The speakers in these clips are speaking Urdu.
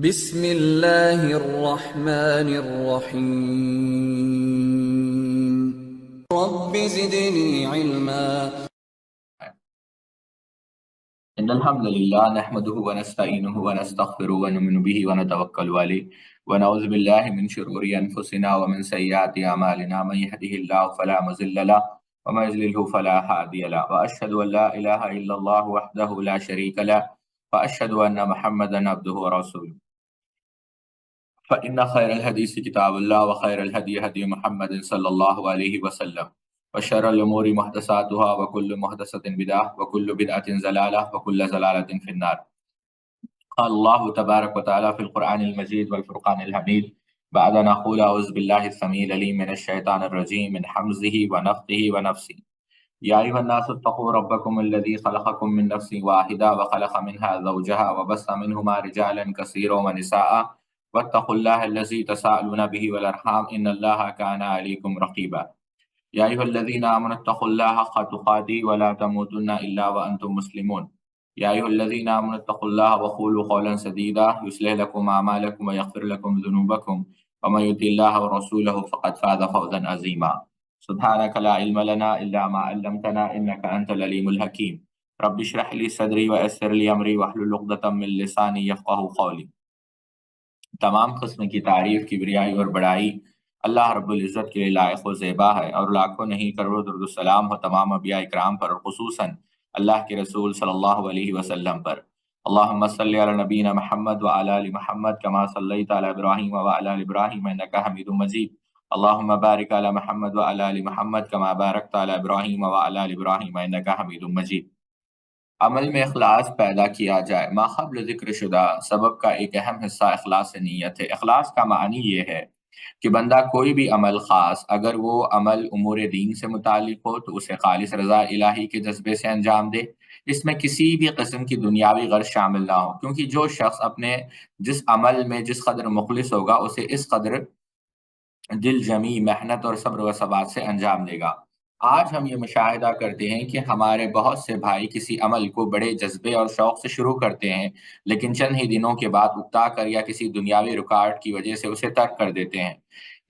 بسم اللہ الرحمن الرحیم رب زدنی علما۔ ان الحمد لله نحمده ونستعينه ونستغفره ونؤمن به ونتوكل عليه ونعوذ بالله من شرور انفسنا ومن سيئات اعمالنا من يهده الله فلا مضل له ومن يضلل فلا هادي له واشهد ان لا اله الا الله وحده لا شريك له واشهد ان محمدا عبده ورسوله فإن خير الحديث كتاب الله وخير الهدي هدي محمد صلى الله عليه وسلم وشر الأمور محدثاتها وكل محدثة بدعة وكل بدعة ضلالة وكل ضلالة في النار. قال الله تبارك وتعالى في القرآن المجيد والفرقان الحميد بعد أن أقول أعوذ بالله السميع العليم من الشيطان الرجيم من حمزه ونفخه ونفسه. يا أيها الناس اتقوا ربكم الذي خلقكم من نفس واحدة وخلق منها زوجها وبث منهما رجالا كثيرا ونساء واتقوا الله الذي تساءلون به والأرحام إن الله كان عليكم رقيبا. يا أيها الذين آمنوا اتقوا الله حق تقاته ولا تموتن إلا وأنتم مسلمون. يا أيها الذين آمنوا اتقوا الله وقولوا قولا سديدا يصلح لكم أعمالكم ويغفر لكم ذنوبكم ومن يطع الله ورسوله فقد فاز فوزا عظيما. سبحانك لا علم لنا إلا ما علمتنا إنك أنت العليم الحكيم. رب اشرح لي صدري ويسر لي أمري واحلل عقدة من لساني يفقهوا قولي. تمام قسم کی تعریف، کبریائی اور بڑائی اللہ رب العزت کے لیے لائق و زیبا ہے، اور لاکھوں نہیں کروڑوں درود و سلام ہو تمام انبیاء اکرام پر، اور خصوصاً اللہ کے رسول صلی اللہ علیہ وسلم پر۔ اللہم صلی علی نبینا محمد وعلی آل محمد کما صلیت علی ابراہیم وعلی آل ابراہیم انک حمید مجید۔ اللہم بارک علی محمد وعلی آل محمد کما بارکت علی ابراہیم وعلی آل ابراہیم انک حمید مجید۔ عمل میں اخلاص پیدا کیا جائے۔ ما قبل ذکر شدہ سبب کا ایک اہم حصہ اخلاص نیت ہے۔ اخلاص کا معنی یہ ہے کہ بندہ کوئی بھی عمل خاص، اگر وہ عمل امور دین سے متعلق ہو تو اسے خالص رضا الہی کے جذبے سے انجام دے، اس میں کسی بھی قسم کی دنیاوی غرض شامل نہ ہو، کیونکہ جو شخص اپنے جس عمل میں جس قدر مخلص ہوگا اسے اس قدر دل جمی محنت اور صبر و ثبات سے انجام دے گا۔ آج ہم یہ مشاہدہ کرتے ہیں کہ ہمارے بہت سے بھائی کسی عمل کو بڑے جذبے اور شوق سے شروع کرتے ہیں، لیکن چند ہی دنوں کے بعد اکتا کر یا کسی دنیاوی رکاوٹ کی وجہ سے اسے ترک کر دیتے ہیں۔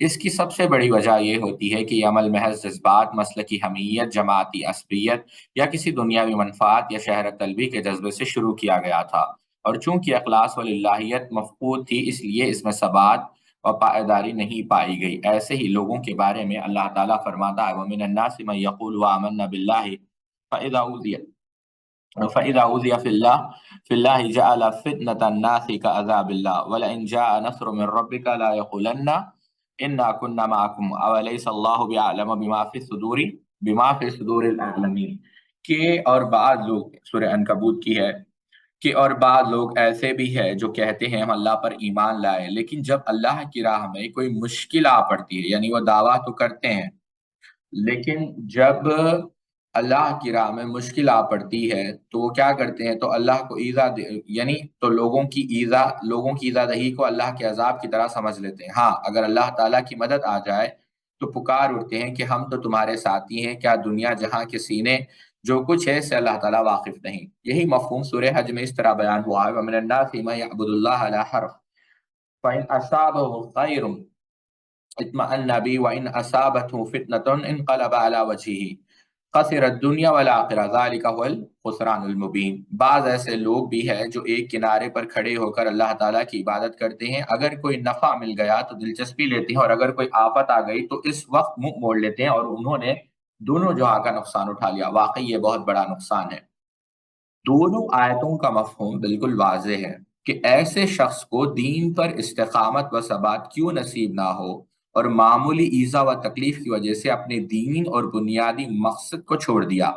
اس کی سب سے بڑی وجہ یہ ہوتی ہے کہ یہ عمل محض جذبات، مسلکی حمیت، جماعتی عصبیت یا کسی دنیاوی منفعت یا شہرت طلبی کے جذبے سے شروع کیا گیا تھا، اور چونکہ اخلاص واللہیت مفقود تھی اس لیے اس میں ثبات اور پائیداری نہیں پائی گئی۔ ایسے ہی لوگوں کے بارے میں اللہ تعالیٰ فرماتا ہے وَمِنَ النَّاسِ مَن يَقُولُ آمَنَّا بِاللَّهِ فَإِذَا أُوذِيَ فِي اللَّهِ جَعَلَ فِتْنَةَ النَّاسِ كَعَذَابِ اللَّهِ وَلَئِن جَاءَ نَصْرٌ مِّن رَّبِّكَ لَا يَقُولَنَّ إِنَّا كُنَّا مَعَكُمْ أَوَلَيْسَ اللَّهُ بِأَعْلَمَ بِمَا فِي صُدُورِ الْأَعْلَمِينَ۔ کہ اور بعض لوگ، سورہ عنکبوت کی ہے، کہ اور بعض لوگ ایسے بھی ہیں جو کہتے ہیں ہم اللہ پر ایمان لائے، لیکن جب اللہ کی راہ میں کوئی مشکل آ پڑتی ہے، یعنی وہ دعویٰ تو کرتے ہیں لیکن جب اللہ کی راہ میں مشکل آ پڑتی ہے تو وہ کیا کرتے ہیں، تو اللہ کو یعنی تو لوگوں کی ایذا دہی کو اللہ کے عذاب کی طرح سمجھ لیتے ہیں۔ ہاں، اگر اللہ تعالیٰ کی مدد آ جائے تو پکار اٹھتے ہیں کہ ہم تو تمہارے ساتھی ہیں، کیا دنیا جہاں کے سینے جو کچھ ہے اس سے اللہ تعالیٰ واقف نہیں۔ یہی مفہوم سورہ حج میں اس طرح بیان ہوا ہے وَمِنَ النَّاسِ مَن يَعْبُدُ اللَّهَ عَلَىٰ حَرْفٍ فَإِنْ أَصَابَهُ خَيْرٌ اطمأن بِهِ وَإِنْ أَصَابَتْهُ فِتْنَةٌ انقلب عَلَىٰ وَجْهِهِ خسر الدنیا والآخرہ ذالک هو الخسران المبین۔ بعض ایسے لوگ بھی ہیں جو ایک کنارے پر کھڑے ہو کر اللہ تعالیٰ کی عبادت کرتے ہیں، اگر کوئی نفع مل گیا تو دلچسپی لیتے ہیں، اور اگر کوئی آفت آ گئی تو اس وقت منہ موڑ لیتے ہیں، اور انہوں نے دونوں جہاں کا نقصان اٹھا لیا۔ واقعی یہ بہت بڑا نقصان ہے۔ دونوں آیتوں کا مفہوم بالکل واضح ہے کہ ایسے شخص کو دین پر استقامت و ثبات کیوں نصیب نہ ہو، اور معمولی ایذا و تکلیف کی وجہ سے اپنے دین اور بنیادی مقصد کو چھوڑ دیا۔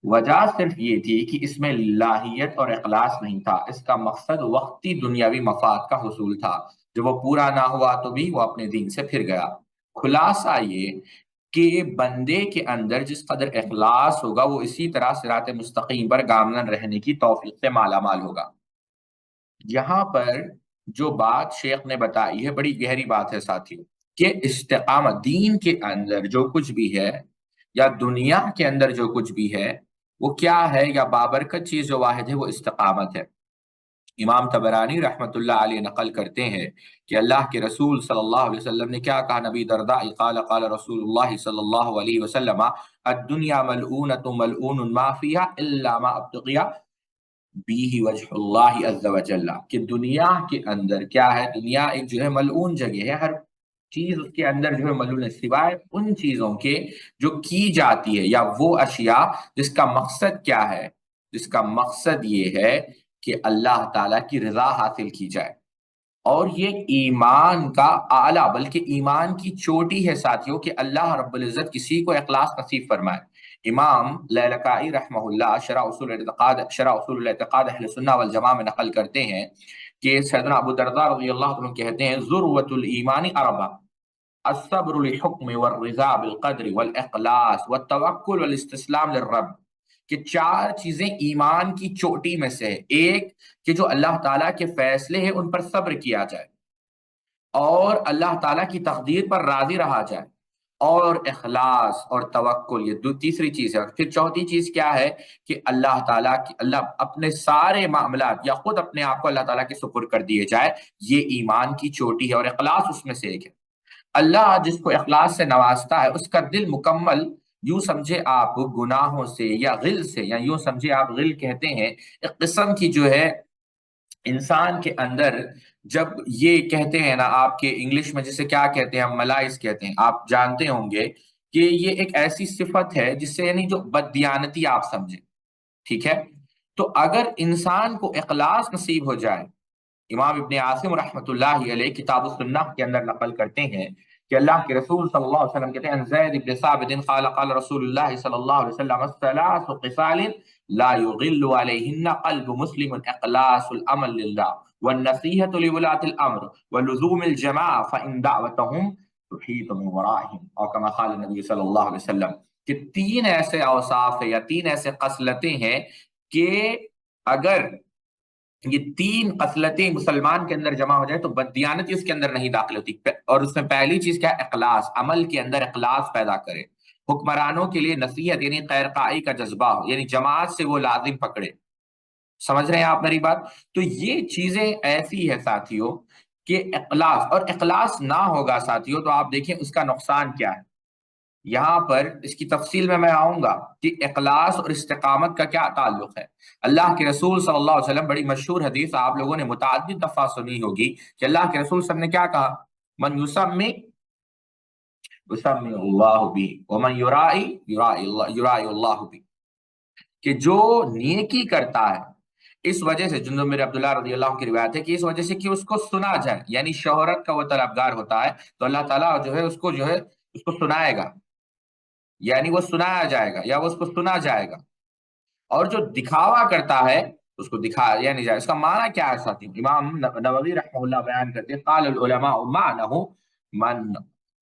وجہ صرف یہ تھی کہ اس میں لاہیت اور اخلاص نہیں تھا، اس کا مقصد وقتی دنیاوی مفاد کا حصول تھا، جب وہ پورا نہ ہوا تو بھی وہ اپنے دین سے پھر گیا۔ خلاصہ یہ کہ بندے کے اندر جس قدر اخلاص ہوگا وہ اسی طرح صراط مستقیم پر گامزن رہنے کی توفیق سے مالا مال ہوگا۔ یہاں پر جو بات شیخ نے بتائی ہے بڑی گہری بات ہے ساتھیوں، کہ استقامت دین کے اندر جو کچھ بھی ہے یا دنیا کے اندر جو کچھ بھی ہے وہ کیا ہے، یا بابرکت چیز جو واحد ہے وہ استقامت ہے۔ امام طبرانی رحمۃ اللہ علیہ نقل کرتے ہیں کہ اللہ کے رسول صلی اللہ علیہ وسلم نے کیا کہا، نبی درداء قال قال رسول اللہ صلی اللہ علیہ وسلم الدنیا ملعونۃ ملعون ما فیها الا ما ابتغی بیہ وجہ اللہ عز وجل، کہ دنیا کے اندر کیا ہے، دنیا ایک جو ہے ملعون جگہ ہے، ہر چیز اس کے اندر جو ہے ملعون ہے سوائے ان چیزوں کے جو کی جاتی ہے، یا وہ اشیاء جس کا مقصد کیا ہے، جس کا مقصد یہ ہے کہ اللہ تعالیٰ کی رضا حاصل کی جائے۔ اور یہ ایمان کا اعلیٰ بلکہ ایمان کی چوٹی ہے ساتھیوں، کہ اللہ رب العزت کسی کو اخلاص نصیب فرمائے۔ امام لالکائی رحمہ اللہ شرح اصول الاعتقاد اہل سنہ والجماعہ میں نقل کرتے ہیں کہ سیدنا ابو درداء رضی اللہ عنہ کہتے ہیں ذروۃ الایمان اربع: الصبر للحکم والرضا بالقدر والاخلاص والتوکل والاستسلام للرب، کہ چار چیزیں ایمان کی چوٹی میں سے ہے۔ ایک کہ جو اللہ تعالیٰ کے فیصلے ہیں ان پر صبر کیا جائے، اور اللہ تعالیٰ کی تقدیر پر راضی رہا جائے، اور اخلاص اور توکل، یہ تیسری چیز ہے۔ پھر چوتھی چیز کیا ہے کہ اللہ تعالیٰ کی اللہ اپنے سارے معاملات یا خود اپنے آپ کو اللہ تعالیٰ کے سپرد کر دیے جائے، یہ ایمان کی چوٹی ہے، اور اخلاص اس میں سے ایک ہے۔ اللہ جس کو اخلاص سے نوازتا ہے اس کا دل مکمل، یوں سمجھے آپ گناہوں سے یا غل سے، یا یوں سمجھے آپ غل کہتے ہیں ایک قسم کی جو ہے انسان کے اندر، جب یہ کہتے ہیں نا آپ کے انگلش میں جسے کیا کہتے ہیں، ہم ملائز کہتے ہیں، آپ جانتے ہوں گے کہ یہ ایک ایسی صفت ہے جس سے یعنی جو بددیانتی آپ سمجھیں، ٹھیک ہے؟ تو اگر انسان کو اخلاص نصیب ہو جائے، امام ابن عاصم رحمۃ اللہ علیہ کتاب السنہ کے اندر نقل کرتے ہیں کہ اللہ کے رسول صلی اللہ علیہ وسلم کہتے ہیں زید بن ثابت قال قال رسول اللہ صلی اللہ علیہ وسلم الثلاث خصال لا يغل علیہن قلب مسلم: اخلاص العمل للہ، والنصیحۃ لولاة الامر، ولزوم الجماعہ فان دعوتهم تحیط من ورائهم، اور کما قال النبی صلی اللہ علیہ وسلم، کہ تین ایسے اوصاف ہیں یا تین ایسے خصلتیں ہیں کہ اگر یہ تین خصلتیں مسلمان کے اندر جمع ہو جائے تو بددیانتی اس کے اندر نہیں داخل ہوتی۔ اور اس میں پہلی چیز کیا ہے؟ اخلاص، عمل کے اندر اخلاص پیدا کرے، حکمرانوں کے لیے نصیحت یعنی خیرخواہی کا جذبہ ہو، یعنی جماعت سے وہ لازم پکڑے۔ سمجھ رہے ہیں آپ میری بات؟ تو یہ چیزیں ایسی ہے ساتھیوں کہ اخلاص، اور اخلاص نہ ہوگا ساتھیوں تو آپ دیکھیں اس کا نقصان کیا ہے۔ یہاں پر اس کی تفصیل میں آؤں گا کہ اخلاص اور استقامت کا کیا تعلق ہے۔ اللہ کے رسول صلی اللہ علیہ وسلم، بڑی مشہور حدیث آپ لوگوں نے متعدد دفعہ سنی ہوگی کہ اللہ کے رسول صلی اللہ علیہ وسلم نے کیا کہا، من یسمی یسمی اللہ بھی ومن یرائی اللہ بھی، کہ جو نیکی کرتا ہے اس وجہ سے، جندب بن عبداللہ رضی اللہ عنہ کی روایت ہے کہ اس وجہ سے کہ اس کو سنا جائے، یعنی شہرت کا وہ طلبگار ہوتا ہے تو اللہ تعالیٰ جو ہے اس کو سنائے گا، یعنی وہ سنایا جائے گا یا وہ اس کو سنا جائے گا۔ اور جو دکھاوا کرتا ہے اس کو دکھایا نہیں جائے۔ اس کا معنی کیا ہے ساتھی؟ امام نووی رحمہ اللہ بیان کرتے ہیں قال العلماء معنہ من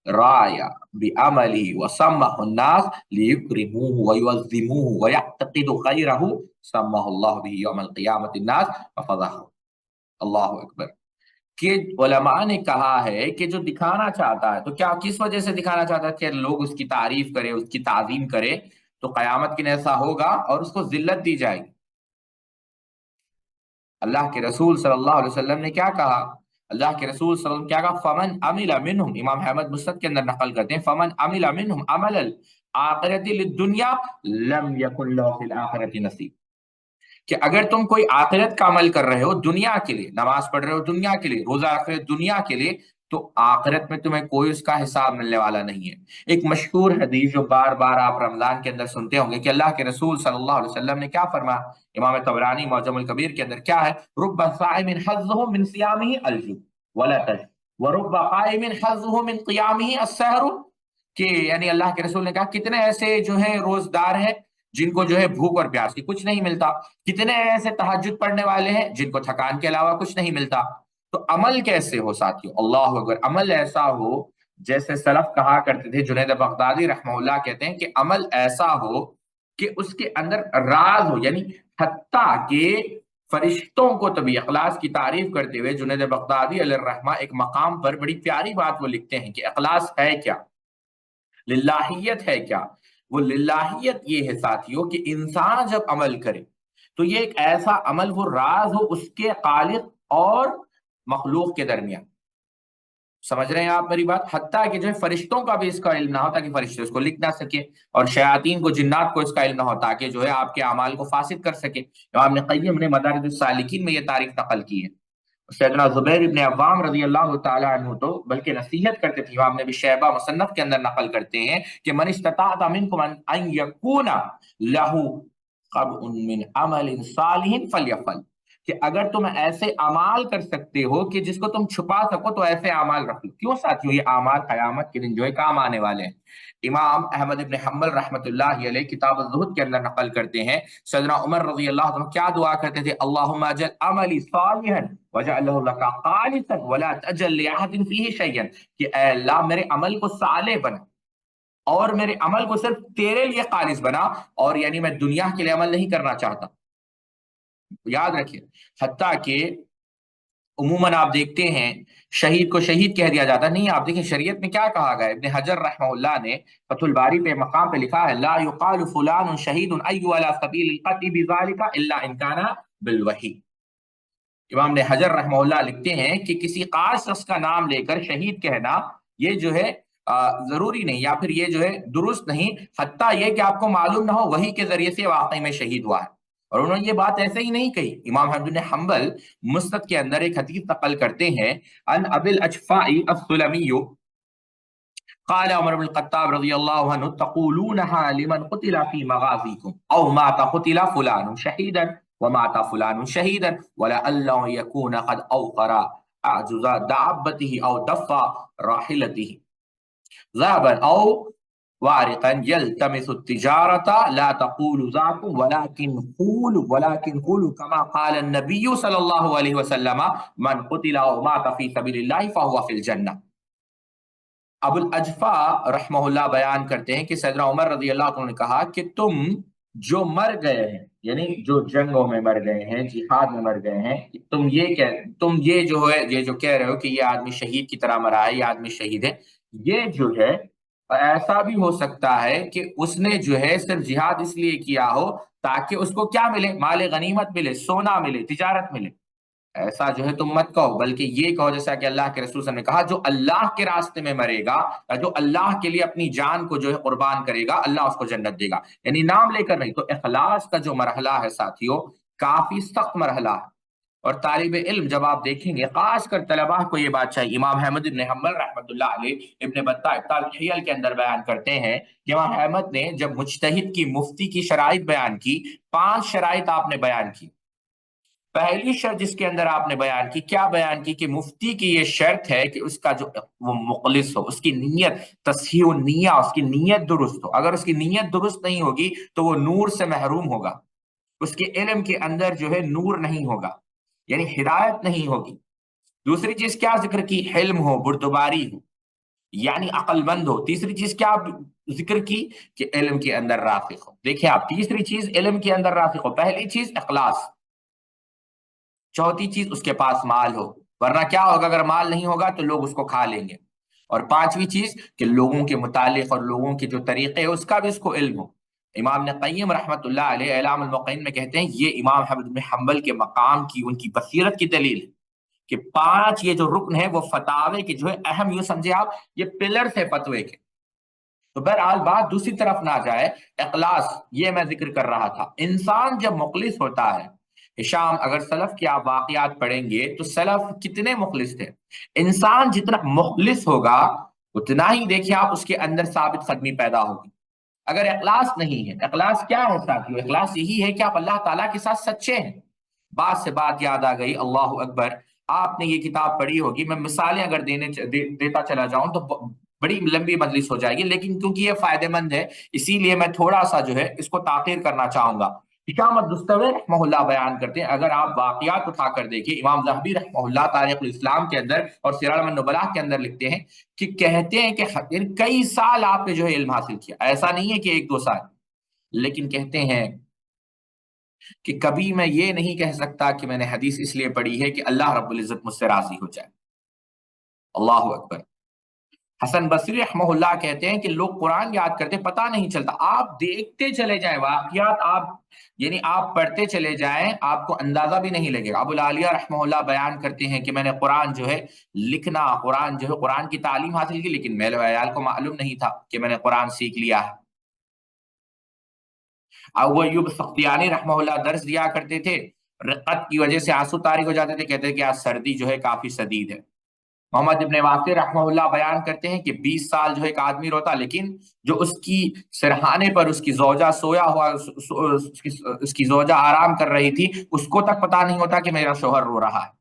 رایا بعملہ وسمہ الناس لیکرموہ ویعظموہ ویعتقد خیرہ سمہ اللہ بہ یوم القیامۃ الناس وفضحہ۔ اللہ اکبر۔ کہ علماء نے کہا ہے کہ جو دکھانا چاہتا ہے تو کیا کس وجہ سے دکھانا چاہتا ہے؟ کہ لوگ اس کی تعریف کرے، اس کی تعظیم کرے، تو قیامت کے دن ایسا ہوگا اور اس کو ذلت دی جائے گی۔ اللہ کے رسول صلی اللہ علیہ وسلم نے کیا کہا؟ اللہ کے رسول صلی اللہ علیہ وسلم کیا کہا؟ فمن عمل منہم، امام احمد مسند کے اندر نقل کرتے ہیں، فمن عمل منہم عمل الآخرۃ للدنیا لم یکن لہ فی الآخرۃ نصیب، کہ اگر تم کوئی آخرت کا عمل کر رہے ہو دنیا کے لیے، نماز پڑھ رہے ہو دنیا کے لیے، روزہ رکھ رہے ہو دنیا کے لیے، تو آخرت میں تمہیں کوئی اس کا حساب ملنے والا نہیں ہے۔ ایک مشہور حدیث جو بار بار آپ رمضان کے اندر سنتے ہوں گے کہ اللہ کے رسول صلی اللہ علیہ وسلم نے کیا فرمایا؟ امام طبرانی معجم الکبیر کے اندر کیا ہے؟ رب صائم حظہ من صیامہ الجو ولا تجو ورب قائم حظہ من قیامہ السحر، کہ یعنی اللہ کے رسول نے کہا کتنے ایسے جو ہیں روزدار ہیں جن کو جو ہے بھوک اور پیاس کی کچھ نہیں ملتا، کتنے ایسے تہجد پڑھنے والے ہیں جن کو تھکان کے علاوہ کچھ نہیں ملتا۔ تو عمل کیسے ہو ساتھیوں؟ اللہ اکبر، عمل ایسا ہو جیسے سلف کہا کرتے تھے، جنید بغدادی رحمہ اللہ کہتے ہیں کہ عمل ایسا ہو کہ اس کے اندر راز ہو، یعنی حتیٰ کہ فرشتوں کو تبھی اخلاص کی تعریف کرتے ہوئے جنید بغدادی علیہ الرحمہ ایک مقام پر بڑی پیاری بات وہ لکھتے ہیں کہ اخلاص ہے کیا، للہیت ہے کیا؟ وہ للہیت یہ ہے ساتھیوں کہ انسان جب عمل کرے تو یہ ایک ایسا عمل وہ راز ہو اس کے خالق اور مخلوق کے درمیان. سمجھ رہے ہیں آپ میری بات؟ حتیٰ کہ جو ہے فرشتوں کا بھی اس کا علم نہ ہو تاکہ فرشتے اس کو لکھ نہ سکے، اور شیاطین کو، جنات کو اس کا علم نہ ہو تاکہ جو ہے آپ کے اعمال کو فاسد کر سکے. امام ابن قیم نے مدارج السالکین میں یہ تاریخ نقل کی ہے. سیدنا زبیر ابن عوام رضی اللہ تعالی عنہ تو بلکہ نصیحت کرتے تھے، امام ابن شیبہ مصنف کے اندر نقل کرتے ہیں کہ من استطاع منکم ان یکون لہ قبء من عمل صالح فلیفعل، کہ اگر تم ایسے اعمال کر سکتے ہو کہ جس کو تم چھپا سکو تو ایسے اعمال رکھ لو. کیوں ساتھیوں؟ یہ اعمال قیامت کے دن جو ہے کام آنے والے ہیں. امام احمد ابن حنبل رحمۃ اللہ علیہ کتاب الزہد کے اندر نقل کرتے ہیں سیدنا عمر رضی اللہ عنہ کیا دعا کرتے تھے، اللہم اجعل عملی صالحا وجعلہ لک خالصا ولا تجعل لأحد فیہ شیئا، کہ اے اللہ میرے عمل کو صالح بنا اور میرے عمل کو صرف تیرے لیے خالص بنا، اور یعنی میں دنیا کے لیے عمل نہیں کرنا چاہتا. یاد رکھیے، حتیٰ کہ عموماً آپ دیکھتے ہیں شہید کو شہید کہہ دیا جاتا نہیں. آپ دیکھیں شریعت میں کیا کہا گیا. ابن حجر رحمہ اللہ نے فتح الباری پہ مقام پہ لکھا ہے لا یقال فلان شہید ایو علی سبیل القتل بذالک الا ان کان بالوحی. امام نے حجر رحمہ اللہ لکھتے ہیں کہ کسی خاص شخص کا نام لے کر شہید کہنا یہ جو ہے ضروری نہیں، یا پھر یہ جو ہے درست نہیں، حتیٰ یہ کہ آپ کو معلوم نہ ہو وحی کے ذریعے سے واقعی میں شہید ہوا ہے. اور انہوں نے یہ بات ایسے ہی نہیں کہی. امام احمد بن حنبل مسند کے اندر ایک حدیث نقل کرتے ہیں ان ابی الاجفاء السلمی قال عمر بن الخطاب رضی اللہ عنہ تقولونها لمن قتل في مغازيكم او مات قتل فلان شهيدا ومات فلان شهيدا ولعله يكون قد اوقر اعجز دابته او دفع راحلته ذهبا او وارقا يلتمس التجارة لا تقولوا ذاك ولكن قولوا كما قال النبي صلى الله عليه وسلم من قتل او مات في سبيل الله فهو في الجنة. ابو الاجفا رحمہ اللہ بیان کرتے ہیں کہ سیدنا عمر رضی اللہ عنہ نے کہا کہ تم جو مر گئے ہیں، یعنی جو جنگوں میں مر گئے ہیں، جہاد میں مر گئے ہیں، تم یہ جو ہے یہ جو کہہ رہے ہو کہ یہ آدمی شہید کی طرح مرا ہے، یہ آدمی شہید ہے، یہ جو ہے ایسا بھی ہو سکتا ہے کہ اس نے جو ہے صرف جہاد اس لیے کیا ہو تاکہ اس کو کیا ملے، مال غنیمت ملے، سونا ملے، تجارت ملے. ایسا جو ہے تم مت کہو، بلکہ یہ کہو جیسا کہ اللہ کے رسول صلی اللہ علیہ وسلم نے کہا جو اللہ کے راستے میں مرے گا یا جو اللہ کے لیے اپنی جان کو جو ہے قربان کرے گا اللہ اس کو جنت دے گا. یعنی نام لے کر نہیں. تو اخلاص کا جو مرحلہ ہے ساتھیوں کافی سخت مرحلہ ہے. اور طالب علم جب آپ دیکھیں گے خاص کر طلباء کو یہ بات چاہیے. امام احمد بن حنبل رحمۃ اللہ علیہ ابن بطہ ابطال الحیل کے اندر بیان کرتے ہیں کہ امام احمد نے جب مجتہد کی مفتی کی شرائط بیان کی، 5 شرائط آپ نے بیان کی. پہلی شرط جس کے اندر آپ نے بیان کی، کیا بیان کی کہ مفتی کی یہ شرط ہے کہ اس کا جو وہ مخلص ہو، اس کی نیت تصحیح النیہ، اس کی نیت درست ہو. اگر اس کی نیت درست نہیں ہوگی تو وہ نور سے محروم ہوگا، اس کے علم کے اندر جو ہے نور نہیں ہوگا، یعنی ہدایت نہیں ہوگی. دوسری چیز کیا ذکر کی؟ حلم ہو، بردباری ہو، یعنی عقل مند ہو. تیسری چیز کیا ذکر کی کہ علم کے اندر راسخ ہو. دیکھیں آپ، تیسری چیز علم کے اندر راسخ ہو، پہلی چیز اخلاص، چوتھی چیز اس کے پاس مال ہو، ورنہ کیا ہوگا اگر مال نہیں ہوگا تو لوگ اس کو کھا لیں گے، اور پانچویں چیز کہ لوگوں کے متعلق اور لوگوں کے جو طریقے ہیں اس کا بھی اس کو علم ہو. امام نے قیم رحمۃ اللہ علیہ اعلام الموقعین میں کہتے ہیں یہ امام احمد بن حنبل کے مقام کی، ان کی بصیرت کی دلیل ہے کہ 5 یہ جو رکن ہے وہ فتاوے کے جو ہے اہم، یوں سمجھے آپ یہ پلرز ہے فتوے کے. تو بہرحال بات دوسری طرف نہ جائے، اخلاص یہ میں ذکر کر رہا تھا. انسان جب مخلص ہوتا ہے، ہشام اگر سلف کے آپ واقعات پڑھیں گے تو سلف کتنے مخلص تھے. انسان جتنا مخلص ہوگا اتنا ہی دیکھیں آپ اس کے اندر ثابت قدمی پیدا ہوگی. اگر اخلاص نہیں ہے، اخلاص کیا ہے ساتھیو؟ اخلاص یہی ہے کہ آپ اللہ تعالیٰ کے ساتھ سچے ہیں. بات سے بات یاد آ گئی، اللہ اکبر. آپ نے یہ کتاب پڑھی ہوگی، میں مثالیں اگر دیتا چلا جاؤں تو بڑی لمبی مجلس ہو جائے گی، لیکن کیونکہ یہ فائدہ مند ہے اسی لیے میں تھوڑا سا جو ہے اس کو تاخیر کرنا چاہوں گا. ہشام الدستوی رحمہ اللہ بیان کرتے ہیں، اگر آپ واقعات اٹھا کر دیکھیں، امام ذہبی رحمہ اللہ تاریخ الاسلام کے اندر اور سیر اعلام النبلاء کے اندر لکھتے ہیں کہ کہتے ہیں کہ کئی سال آپ نے جو ہے علم حاصل کیا، ایسا نہیں ہے کہ 1-2 سال، لیکن کہتے ہیں کہ کبھی میں یہ نہیں کہہ سکتا کہ میں نے حدیث اس لیے پڑھی ہے کہ اللہ رب العزت مجھ سے راضی ہو جائے. اللہ اکبر. حسن بصری رحمہ اللہ کہتے ہیں کہ لوگ قرآن یاد کرتے پتہ نہیں چلتا، آپ دیکھتے چلے جائیں واقعات، آپ یعنی آپ پڑھتے چلے جائیں، آپ کو اندازہ بھی نہیں لگے گا۔ ابو العالیہ رحمہ اللہ بیان کرتے ہیں کہ میں نے قرآن جو ہے لکھنا، قرآن جو ہے قرآن کی تعلیم حاصل کی، لیکن میرے عیال کو معلوم نہیں تھا کہ میں نے قرآن سیکھ لیا ہے۔ ابو ایوب سختیانی رحمہ اللہ درس دیا کرتے تھے، رقت کی وجہ سے آنسو طاری ہو جاتے تھے، کہتے تھے کہ آج سردی جو ہے کافی شدید ہے۔ محمد ابن واقع رحمہ اللہ بیان کرتے ہیں کہ 20 سال جو ایک آدمی روتا، لیکن جو اس کی سرہانے پر اس کی زوجہ سویا ہوا، اس کی زوجہ آرام کر رہی تھی، اس کو تک پتا نہیں ہوتا کہ میرا شوہر رو رہا ہے۔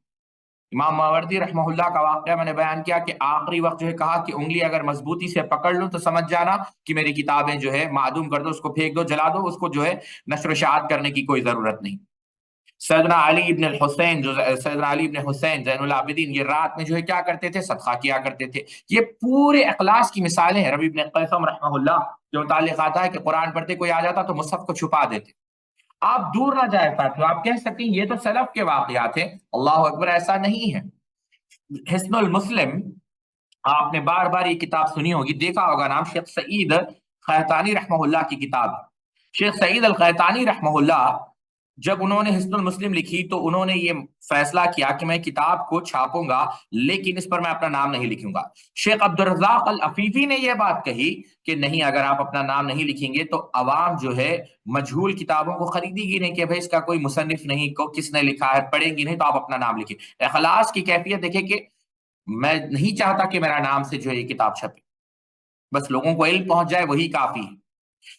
امام ماوردی رحمہ اللہ کا واقعہ میں نے بیان کیا کہ آخری وقت جو ہے کہا کہ انگلی اگر مضبوطی سے پکڑ لوں تو سمجھ جانا کہ میری کتابیں جو ہے معدوم کر دو، اس کو پھینک دو، جلا دو، اس کو جو ہے نشر و شائع کرنے کی کوئی ضرورت نہیں۔ سیدنا علی ابن الحسین سیدنا علی ابن حسین زین العابدین یہ رات میں جو ہے کیا کرتے تھے؟ صدقہ کیا کرتے تھے۔ یہ پورے اخلاص کی مثالیں ہیں۔ ربیع ابن قیثم رحمہ اللہ جو متعلق آتا ہے کہ قرآن پڑھتے کوئی آ جاتا تو مصحف کو چھپا دیتے۔ آپ دور نہ جائے ساتھیو، آپ کہہ سکتے ہیں یہ تو سلف کے واقعات ہیں، اللہ اکبر، ایسا نہیں ہے۔ حسن المسلم، آپ نے بار بار یہ کتاب سنی ہوگی، دیکھا ہوگا نام، شیخ سعید قحطانی رحمہ اللہ کی کتاب ہے۔ شیخ سعید القحطانی رحمہ اللہ جب انہوں نے حسن المسلم لکھی تو انہوں نے یہ فیصلہ کیا کہ میں کتاب کو چھاپوں گا لیکن اس پر میں اپنا نام نہیں لکھوں گا۔ شیخ عبدالرزاق العفیفی نے یہ بات کہی کہ نہیں، اگر آپ اپنا نام نہیں لکھیں گے تو عوام جو ہے مجہول کتابوں کو خریدے گی نہیں، کہ بھائی اس کا کوئی مصنف نہیں، کو کس نے لکھا ہے، پڑھیں گی نہیں، تو آپ اپنا نام لکھیں۔ اخلاص کی کیفیت دیکھیں کہ میں نہیں چاہتا کہ میرا نام سے جو ہے یہ کتاب چھپے، بس لوگوں کو علم پہنچ جائے وہی کافی ہے۔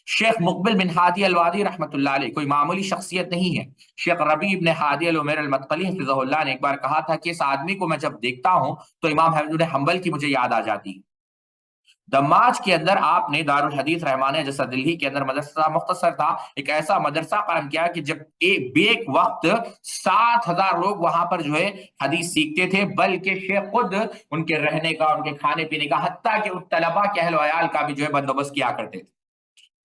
شیخ مقبل بن ہادی الوادی رحمۃ اللہ علیہ کوئی معمولی شخصیت نہیں ہے۔ شیخ ربیع بن ہادی العمیر المدخلی حفظہ اللہ نے ایک بار کہا تھا کہ اس آدمی کو میں جب دیکھتا ہوں تو امام احمد بن حنبل کی مجھے یاد آ جاتی ہے۔ دماج کے اندر آپ نے دارالحدیث رحمانیہ جیسا دلہی کے اندر مدرسہ مختصر تھا، ایک ایسا مدرسہ قائم کیا کہ جب ایک وقت 7,000 لوگ وہاں پر جو ہے حدیث سیکھتے تھے، بلکہ شیخ خود ان کے رہنے کا، ان کے کھانے پینے کا، حتیٰ کہ ان طلباء کے اہل و عیال کا بھی جو ہے بندوبست کیا کرتے تھے۔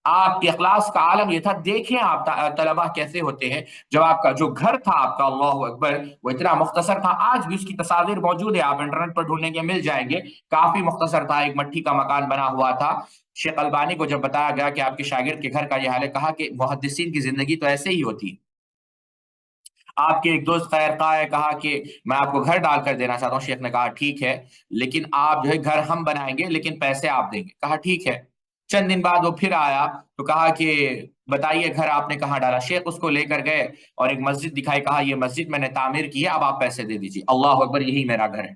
آپ کے اخلاص کا عالم یہ تھا۔ دیکھیں آپ طلباء کیسے ہوتے ہیں، جب آپ کا جو گھر تھا آپ کا، اللہ اکبر، وہ اتنا مختصر تھا، آج بھی اس کی تصاویر موجود ہے، آپ انٹرنیٹ پر ڈھونڈیں گے مل جائیں گے، کافی مختصر تھا، ایک مٹی کا مکان بنا ہوا تھا۔ شیخ البانی کو جب بتایا گیا کہ آپ کے شاگرد کے گھر کا یہ حال ہے، کہا کہ محدثین کی زندگی تو ایسے ہی ہوتی ہے۔ آپ کے ایک دوست خیر خواہ ہے، کہا کہ میں آپ کو گھر ڈال کر دینا چاہتا ہوں۔ شیخ نے کہا ٹھیک ہے، لیکن آپ جو ہے گھر ہم بنائیں گے لیکن پیسے آپ دیں گے۔ کہا ٹھیک ہے۔ چند دن بعد وہ پھر آیا تو کہا کہ بتائیے گھر آپ نے کہاں ڈالا؟ شیخ اس کو لے کر گئے اور ایک مسجد دکھائی، کہا یہ مسجد میں نے تعمیر کی ہے، اب آپ پیسے دے دیجیے۔ اللہ اکبر، یہی میرا گھر ہے۔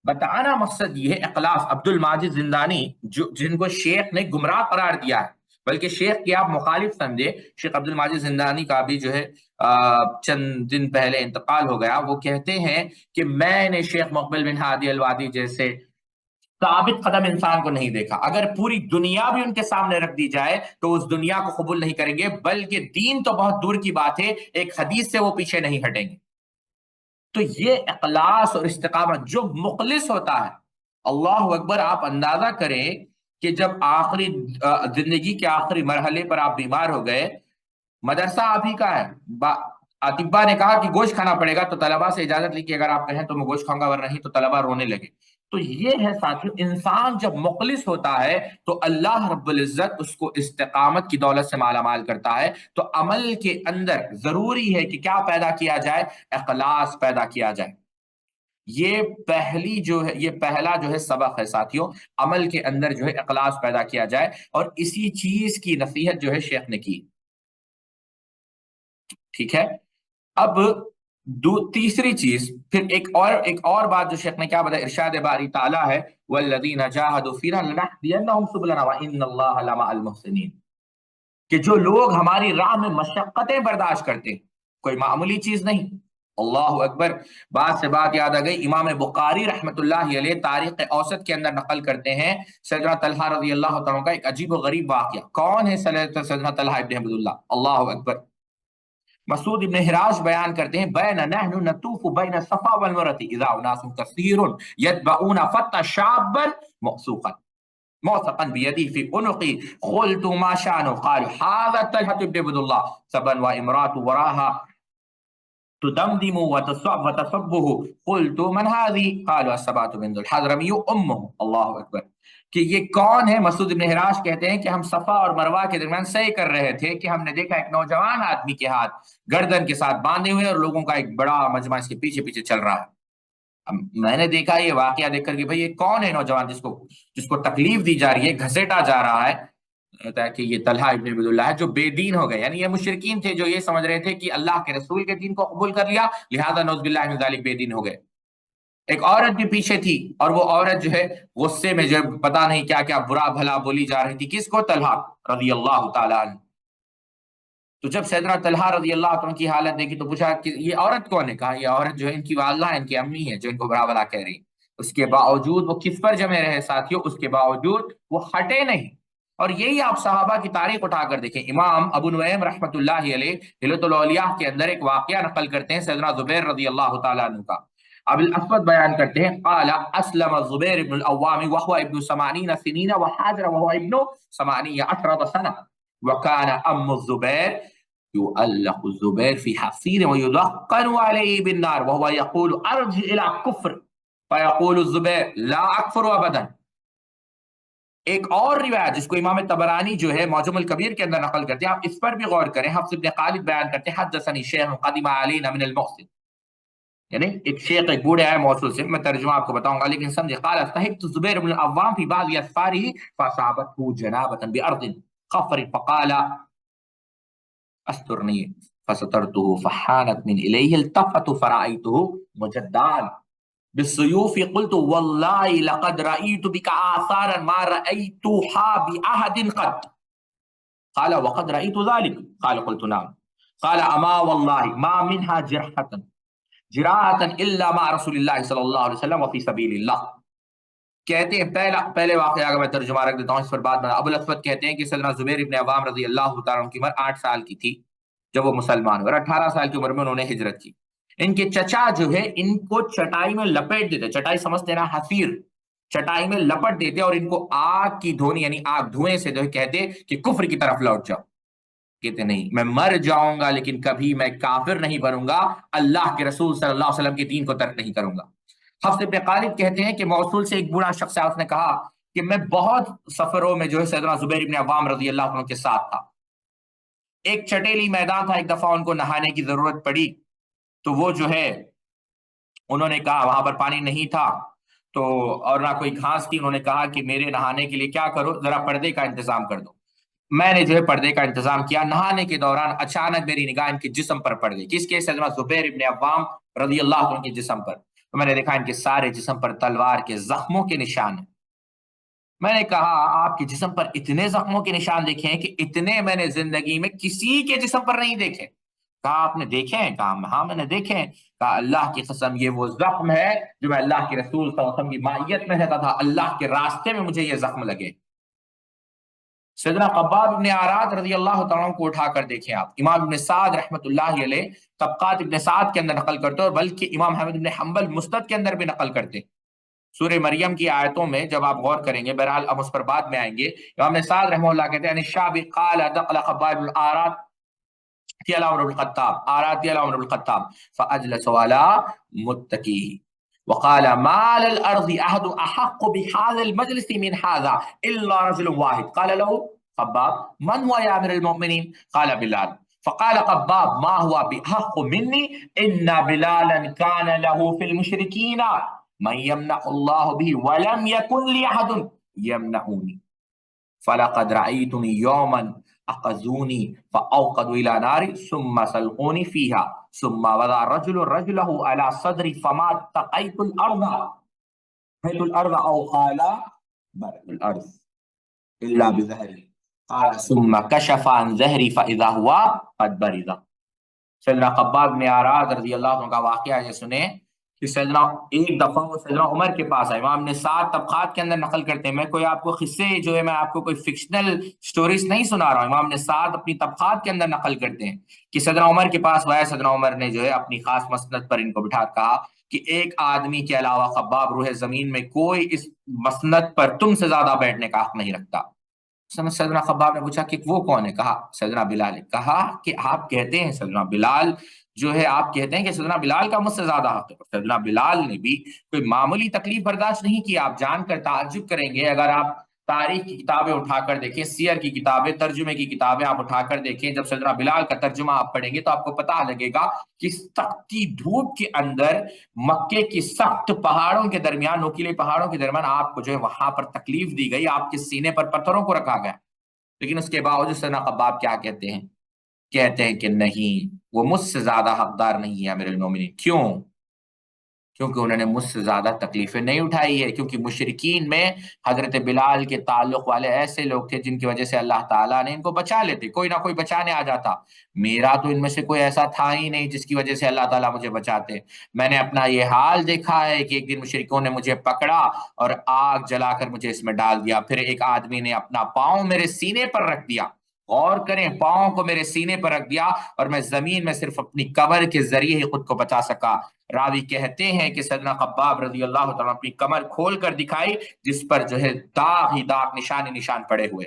بتانا مقصد یہ ہے اخلاص۔ عبد الماجد زندانی جن کو شیخ نے گمراہ قرار دیا ہے، بلکہ شیخ کی آپ مخالف سمجھے، شیخ عبد الماجد زندانی کا بھی جو ہے چند دن پہلے انتقال ہو گیا، وہ کہتے ہیں کہ میں نے شیخ مقبل بن ہادی الوادی جیسے ثابت قدم انسان کو نہیں دیکھا۔ اگر پوری دنیا بھی ان کے سامنے رکھ دی جائے تو اس دنیا کو قبول نہیں کریں گے، بلکہ دین تو بہت دور کی بات ہے، ایک حدیث سے وہ پیچھے نہیں ہٹیں گے۔ تو یہ اخلاص اور استقامت جو مخلص ہوتا ہے، اللہ اکبر، آپ اندازہ کریں کہ جب آخری زندگی کے آخری مرحلے پر آپ بیمار ہو گئے، مدرسہ آپ ہی کا ہے، اطباء نے کہا کہ گوشت کھانا پڑے گا، تو طلباء سے اجازت لی کہ اگر آپ کہیں تو میں گوشت کھاؤں گا، ورنہ نہیں، تو طلباء رونے لگے۔ تو یہ ہے ساتھیو، انسان جب مخلص ہوتا ہے تو اللہ رب العزت اس کو استقامت کی دولت سے مالا مال کرتا ہے۔ تو عمل کے اندر ضروری ہے کہ کیا پیدا کیا جائے؟ اخلاص پیدا کیا جائے۔ یہ پہلا جو ہے سبق ہے ساتھیو، عمل کے اندر جو ہے اخلاص پیدا کیا جائے، اور اسی چیز کی نصیحت جو ہے شیخ نے کی۔ ٹھیک ہے، اب تیسری چیز، پھر ایک اور بات جو شیخ نے کیا بتایا، ارشاد باری تعالیٰ ہے والذین جاہدوا فینا لنہدینہم سبلنا وان اللہ لمع المحسنین، کہ جو لوگ ہماری راہ میں مشقتیں برداشت کرتے ہیں، کوئی معمولی چیز نہیں۔ اللہ اکبر، بات سے بات یاد آ گئی، امام بخاری رحمت اللہ علیہ تاریخ اوسط کے اندر نقل کرتے ہیں سیدنا طلحہ رضی اللہ تعالیٰ کا ایک عجیب و غریب واقعہ۔ کون ہے سیدنا طلحہ ابن عبداللہ؟ اللہ اکبر، مسعود ابن حراش بیان کرتے ہیں بین نحن نطوف بین الصفا والمروہ اذا اناس کثیر یتبعون فتى شابا موثقا بيده في عنقي قلت ما شأنه؟ قال هذا طلحة بن عبد الله سبا وامرأة وراها تدمدم وتصبه قلت من هذه قالوا السبعة بنت الحضرمي امه اللہ اکبر، کہ یہ کون ہے؟ مسعود ابن حراش کہتے ہیں کہ ہم صفا اور مروہ کے درمیان سعی کر رہے تھے کہ ہم نے دیکھا ایک نوجوان آدمی کے ہاتھ گردن کے ساتھ باندھے ہوئے اور لوگوں کا ایک بڑا مجمع اس کے پیچھے پیچھے چل رہا ہے۔ میں نے دیکھا یہ واقعہ دیکھ کر کہ بھئی یہ کون ہے نوجوان جس کو تکلیف دی جا رہی ہے، گھسیٹا جا رہا ہے؟ کہتا ہے کہ یہ طلحہ ابن عبید اللہ ہے جو بے دین ہو گئے، یعنی یہ مشرکین تھے جو یہ سمجھ رہے تھے کہ اللہ کے رسول کے دین کو قبول کر لیا لہذا نعوذ باللہ من ذالک بے دین ہو گئے۔ ایک عورت بھی پیچھے تھی اور وہ عورت جو ہے غصے میں جو پتہ نہیں کیا کیا برا بھلا بولی جا رہی تھی، کس کو؟ طلحہ رضی اللہ تعالیٰ عنہ۔ تو جب سیدنا طلحہ رضی اللہ عنہ کی حالت دیکھی تو پوچھا کہ یہ عورت کون ہے؟ کہا یہ عورت جو ہے ان کی والدہ ہے، ان کی امی ہے جو ان کو برا بھلا کہہ رہی۔ اس کے باوجود وہ کس پر جمے رہے ساتھیوں؟ اس کے باوجود وہ ہٹے نہیں۔ اور یہی آپ صحابہ کی تاریخ اٹھا کر دیکھیں، امام ابو نعیم رحمۃ اللہ علیہ ہلۃ الاولیاء کے اندر ایک واقعہ نقل کرتے ہیں سیدنا زبیر رضی اللہ تعالیٰ عنہ کا۔ ابو الاسود بیان کرتے ہیں قال اسلم الزبیر ابن العوام وهو ابن 80 سنین وحاجر وهو ابن 18 سنة وكان ام الزبیر يؤلق الزبير في حصير ويدقن عليه بالنار وهو يقول ارجع الى كفر فيقول الزبير لا اكفر ابدا۔ ایک اور روایت جس کو امام طبرانی جو ہے معجم الکبیر کے اندر نقل کرتے ہیں، آپ اس پر بھی غور کریں، حفص بن خالد بیان کرتے ہیں حدثنی شیخ قدم علینا من الموصل، یعنی ایک شیخ ایک بوڑھے آئے موصول سے، میں ترجمہ آپ کو بتاؤں گا لیکن سمجھے، قال استحبت الزبير بن العوام في بعض اسفاره فاصابته جنابة بارض خفر فقال استرنی فسترته فحانت من الیہ التفت فرأیته مجدان بالسیوف قلت والله لقد رأیت بك آثارا ما رأیتها بأحد قط قال وقد رأیت ذلك قال قلت نعم قال اما والله ما منها جراحة الا مع رسول اللہ صلی اللہ علیہ وسلم وفی سبیل اللہ۔ کہتے ہیں پہلے واقعہ اگر میں ترجمہ رکھ دیتا ہوں اس پر بعد میں، ابو الاسود کہتے ہیں کہ سیدنا زبیر ابن عوام رضی اللہ تعالیٰ عنہ کی عمر 8 سال کی تھی جب وہ مسلمان ہوئے، اور 18 سال کی عمر میں انہوں نے ہجرت کی۔ ان کے چچا جو ہے ان کو چٹائی میں لپیٹ دیتے، چٹائی سمجھتے نا حفیر، چٹائی میں لپٹ دیتے اور ان کو آگ کی دھونی یعنی آگ دھوئیں سے جو ہے کہتے کہ کفر کی طرف لوٹ جاؤ۔ کہتے نہیں میں مر جاؤں گا لیکن کبھی میں کافر نہیں بنوں گا، اللہ کے رسول صلی اللہ علیہ وسلم کے دین کو ترک نہیں کروں گا۔ حفص بن خالد کہتے ہیں کہ موصول سے ایک بوڑھا شخص ہے، اس نے کہا کہ میں بہت سفروں میں جو ہے سیدنا زبیر ابن عوام رضی اللہ عنہ کے ساتھ تھا۔ ایک چٹیلی میدان تھا، ایک دفعہ ان کو نہانے کی ضرورت پڑی تو وہ جو ہے انہوں نے کہا وہاں پر پانی نہیں تھا تو اور نہ کوئی گھاس تھی، انہوں نے کہا کہ میرے نہانے کے لیے کیا کرو، ذرا پردے کا انتظام کر دو۔ میں نے جو ہے پردے کا انتظام کیا، نہانے کے دوران اچانک میری نگاہ ان کے جسم پر پڑ گئی، کس کے؟ سیدنا زبیر ابن عوام رضی اللہ عنہ کے جسم پر۔ تو میں نے دیکھا ان کے سارے جسم پر تلوار کے زخموں کے نشان ہیں۔ میں نے کہا آپ کے جسم پر اتنے زخموں کے نشان دیکھے ہیں کہ اتنے میں نے زندگی میں کسی کے جسم پر نہیں دیکھے۔ کہا آپ نے دیکھے ہیں؟ کہا ہاں میں نے دیکھے ہیں۔ کہا اللہ کی قسم یہ وہ زخم ہے جو میں اللہ کے رسول صلی اللہ علیہ وسلم کی معیت میں رہتا تھا، اللہ کے راستے میں مجھے یہ زخم لگے۔ سیدنا خباب ابن عارات رضی اللہ تعالیٰ کو اٹھا کر دیکھیں آپ، امام ابن سعد رحمۃ اللہ علیہ طبقات ابن سعد کے اندر نقل کرتے اور بلکہ امام احمد بن حنبل مسند کے اندر بھی نقل کرتے۔ سورہ مریم کی آیتوں میں جب آپ غور کریں گے، بہرحال ہم اس پر بعد میں آئیں گے، امام سعد رحمہ اللہ کہتے ہیں الشعبی قال دخل خباب بن عارات على عمر بن الخطاب آرات على عمر بن الخطاب فاجلس على متكئه وقال ما على الارض احد احق بهذا المجلس من هذا الا رجل واحد قال له خباب من هو يا امير المؤمنين قال بلال فقال خباب ما هو بحق مني ان بلالا كان له في المشركين من يمنع الله به ولم يكن لي احد يمنعني فلقد رايتني يوما اخذوني فاوقدوا الى نار ثم سلقوني فيها ثم وضع الرجل رجله على صدري فما اتقيت الارض او قال برد الارض الا بظهري قال ثم كشف عن ظهري فاذا هو قد برد۔ سیدنا خباب بن عارات رضی اللہ عنہ کا واقعہ یہ سنیں کہ سیدنا ایک دفعہ وہ سیدنا عمر کے پاس آئے، امام نے 7 طبقات کے اندر نقل کرتے ہیں، میں کوئی آپ کو قصے جو ہے میں آپ کو کوئی فکشنل سٹوریز نہیں سنا رہا ہوں، امام نے 7 اپنی طبقات کے اندر نقل کرتے ہیں کہ سیدنا عمر کے پاس وہ آئے، سیدنا عمر نے جو ہے اپنی خاص مسند پر ان کو بٹھا کہا کہ ایک آدمی کے علاوہ خباب روح زمین میں کوئی اس مسند پر تم سے زیادہ بیٹھنے کا حق نہیں رکھتا۔ سیدنا خباب نے پوچھا کہ وہ کون ہے؟ کہا سیدنا بلال ہے۔ کہا کہ آپ کہتے ہیں سیدنا بلال جو ہے، آپ کہتے ہیں کہ سیدنا بلال کا مجھ سے زیادہ حق ہے۔ سیدنا بلال نے بھی کوئی معمولی تکلیف برداشت نہیں کی۔ آپ جان کر تعجب کریں گے، اگر آپ تاریخ کی کتابیں اٹھا کر دیکھیں، سیر کی کتابیں، ترجمے کی کتابیں آپ اٹھا کر دیکھیں، جب سیدنا بلال کا ترجمہ آپ پڑھیں گے تو آپ کو پتہ لگے گا کہ سختی دھوپ کے اندر، مکے کی سخت پہاڑوں کے درمیان، نوکیلے پہاڑوں کے درمیان آپ کو جو ہے وہاں پر تکلیف دی گئی، آپ کے سینے پر پتھروں کو رکھا گیا، لیکن اس کے باوجود سیدنا خباب کیا کہتے ہیں؟ کہتے ہیں کہ نہیں، وہ مجھ سے زیادہ حقدار نہیں ہے امیر المومنین۔ کیوں؟ کیونکہ انہوں نے مجھ سے زیادہ تکلیفیں نہیں اٹھائی ہے، کیونکہ مشرکین میں حضرت بلال کے تعلق والے ایسے لوگ تھے جن کی وجہ سے اللہ تعالیٰ نے ان کو بچا لیتے، کوئی نہ کوئی بچانے آ جاتا۔ میرا تو ان میں سے کوئی ایسا تھا ہی نہیں جس کی وجہ سے اللہ تعالیٰ مجھے بچاتے۔ میں نے اپنا یہ حال دیکھا ہے کہ ایک دن مشرکوں نے مجھے پکڑا اور آگ جلا کر مجھے اس میں ڈال دیا، پھر ایک آدمی نے اپنا پاؤں میرے سینے پر رکھ دیا، غور کریں، پاؤں کو میرے سینے پر رکھ دیا، اور میں زمین میں صرف اپنی کمر کے ذریعے ہی خود کو بچا سکا۔ راوی کہتے ہیں کہ سیدنا خباب رضی اللہ تعالیٰ اپنی کمر کھول کر دکھائی، جس پر جو ہے داغ ہی داغ، نشان ہی نشان پڑے ہوئے۔